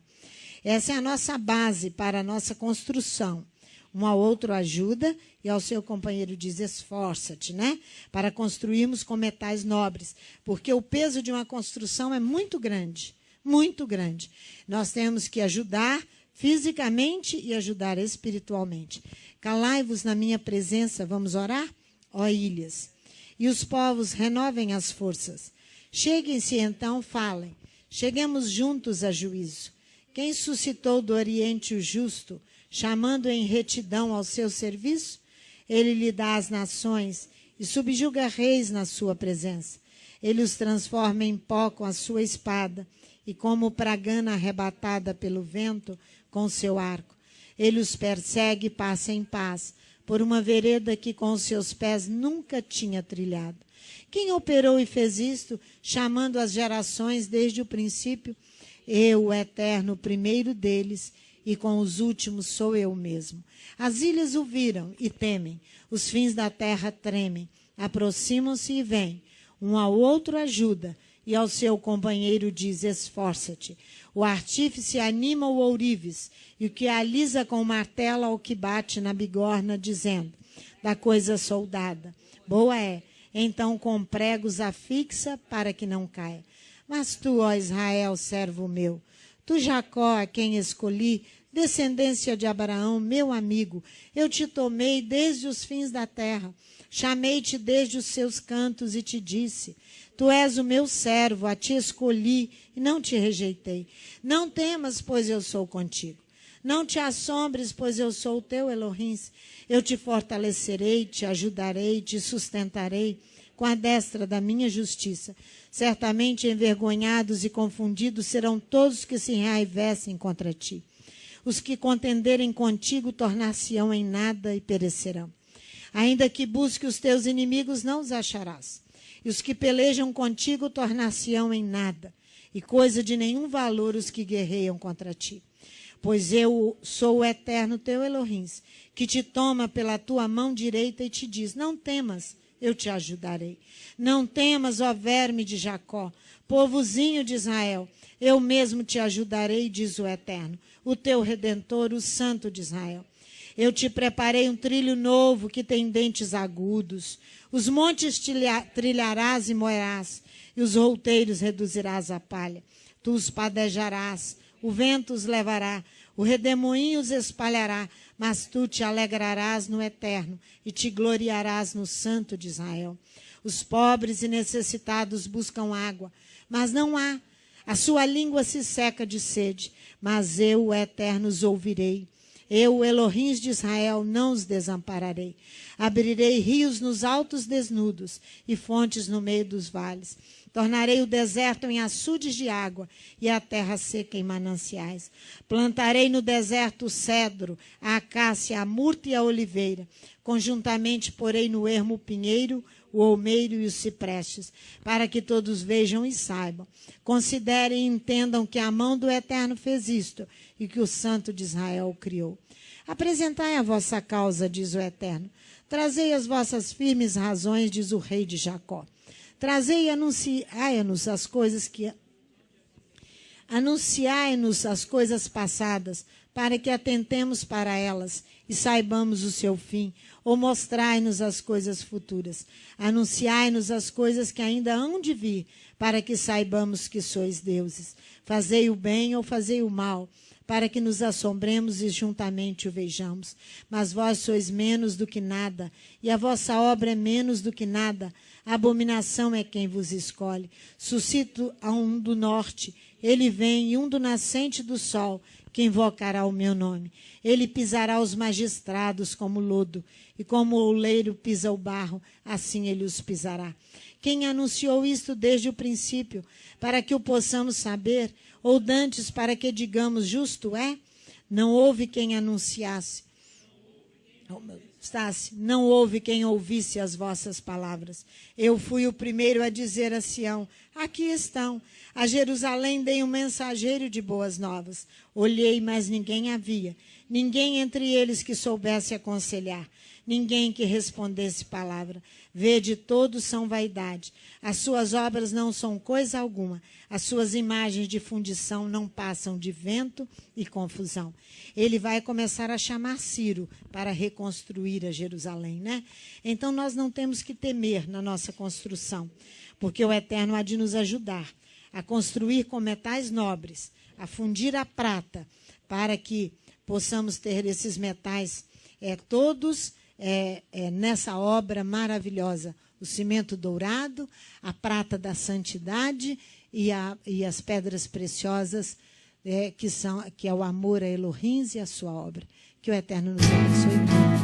Essa é a nossa base para a nossa construção. Um ao outro ajuda e ao seu companheiro diz, esforça-te, né? Para construirmos com metais nobres. Porque o peso de uma construção é muito grande, muito grande. Nós temos que ajudar fisicamente e ajudar espiritualmente. Calai-vos na minha presença, vamos orar? Ó ilhas. E os povos renovem as forças. Cheguem-se então, falem. Cheguemos juntos a juízo. Quem suscitou do Oriente o justo, chamando em retidão ao seu serviço? Ele lhe dá as nações e subjuga reis na sua presença. Ele os transforma em pó com a sua espada e como pragana arrebatada pelo vento com seu arco. Ele os persegue e passa em paz, por uma vereda que com os seus pés nunca tinha trilhado. Quem operou e fez isto, chamando as gerações desde o princípio? Eu, o eterno, o primeiro deles, e com os últimos sou eu mesmo. As ilhas o viram e temem, os fins da terra tremem, aproximam-se e vêm. Um ao outro ajuda, e ao seu companheiro diz, esforça-te. O artífice anima o ourives, e o que alisa com o martelo ao que bate na bigorna, dizendo, da coisa soldada. Boa é, então com pregos a fixa para que não caia. Mas tu, ó Israel, servo meu, tu Jacó, a quem escolhi, descendência de Abraão, meu amigo, eu te tomei desde os fins da terra, chamei-te desde os seus cantos e te disse, tu és o meu servo, a ti escolhi e não te rejeitei. Não temas, pois eu sou contigo. Não te assombres, pois eu sou o teu Elohim. Eu te fortalecerei, te ajudarei, te sustentarei com a destra da minha justiça. Certamente envergonhados e confundidos serão todos que se enraivessem contra ti. Os que contenderem contigo tornar-se-ão em nada e perecerão. Ainda que busque os teus inimigos, não os acharás. E os que pelejam contigo tornar-se-ão em nada, e coisa de nenhum valor os que guerreiam contra ti. Pois eu sou o eterno teu Elohim, que te toma pela tua mão direita e te diz, não temas, eu te ajudarei. Não temas, ó verme de Jacó, povozinho de Israel, eu mesmo te ajudarei, diz o Eterno, o teu Redentor, o Santo de Israel. Eu te preparei um trilho novo que tem dentes agudos. Os montes trilharás e moerás, e os routeiros reduzirás a palha. Tu os padejarás, o vento os levará, o redemoinho os espalhará, mas tu te alegrarás no Eterno e te gloriarás no Santo de Israel. Os pobres e necessitados buscam água, mas não há. A sua língua se seca de sede, mas eu, o Eterno, os ouvirei. Eu, o Elohim de Israel, não os desampararei. Abrirei rios nos altos desnudos e fontes no meio dos vales. Tornarei o deserto em açudes de água e a terra seca em mananciais. Plantarei no deserto o cedro, a acácia, a murta e a oliveira. Conjuntamente porei no ermo o pinheiro, o olmeiro e os ciprestes, para que todos vejam e saibam. Considerem e entendam que a mão do Eterno fez isto e que o Santo de Israel o criou. Apresentai a vossa causa, diz o Eterno. Trazei as vossas firmes razões, diz o rei de Jacó. Trazei e anunciai-nos as coisas que... Anunciai-nos as coisas passadas, para que atentemos para elas e saibamos o seu fim, ou mostrai-nos as coisas futuras. Anunciai-nos as coisas que ainda hão de vir, para que saibamos que sois deuses. Fazei o bem ou fazei o mal, para que nos assombremos e juntamente o vejamos. Mas vós sois menos do que nada, e a vossa obra é menos do que nada. A abominação é quem vos escolhe. Suscito a um do norte, ele vem, e um do nascente do sol, que invocará o meu nome. Ele pisará os magistrados como lodo, e como o oleiro pisa o barro, assim ele os pisará. Quem anunciou isto desde o princípio, para que o possamos saber, ou dantes para que digamos, justo é? Não houve quem anunciasse. Não houve quem ouvisse as vossas palavras. Eu fui o primeiro a dizer a Sião, aqui estão. A Jerusalém dei um mensageiro de boas novas. Olhei, mas ninguém havia. Ninguém entre eles que soubesse aconselhar. Ninguém que respondesse palavra. Vede, todos são vaidade. As suas obras não são coisa alguma. As suas imagens de fundição não passam de vento e confusão. Ele vai começar a chamar Ciro para reconstruir a Jerusalém, né? Então, nós não temos que temer na nossa construção, porque o Eterno há de nos ajudar a construir com metais nobres, a fundir a prata, para que possamos ter esses metais todos nessa obra maravilhosa. O cimento dourado, a prata da santidade e as pedras preciosas, que é o amor a Elohim e a sua obra. Que o Eterno nos abençoe.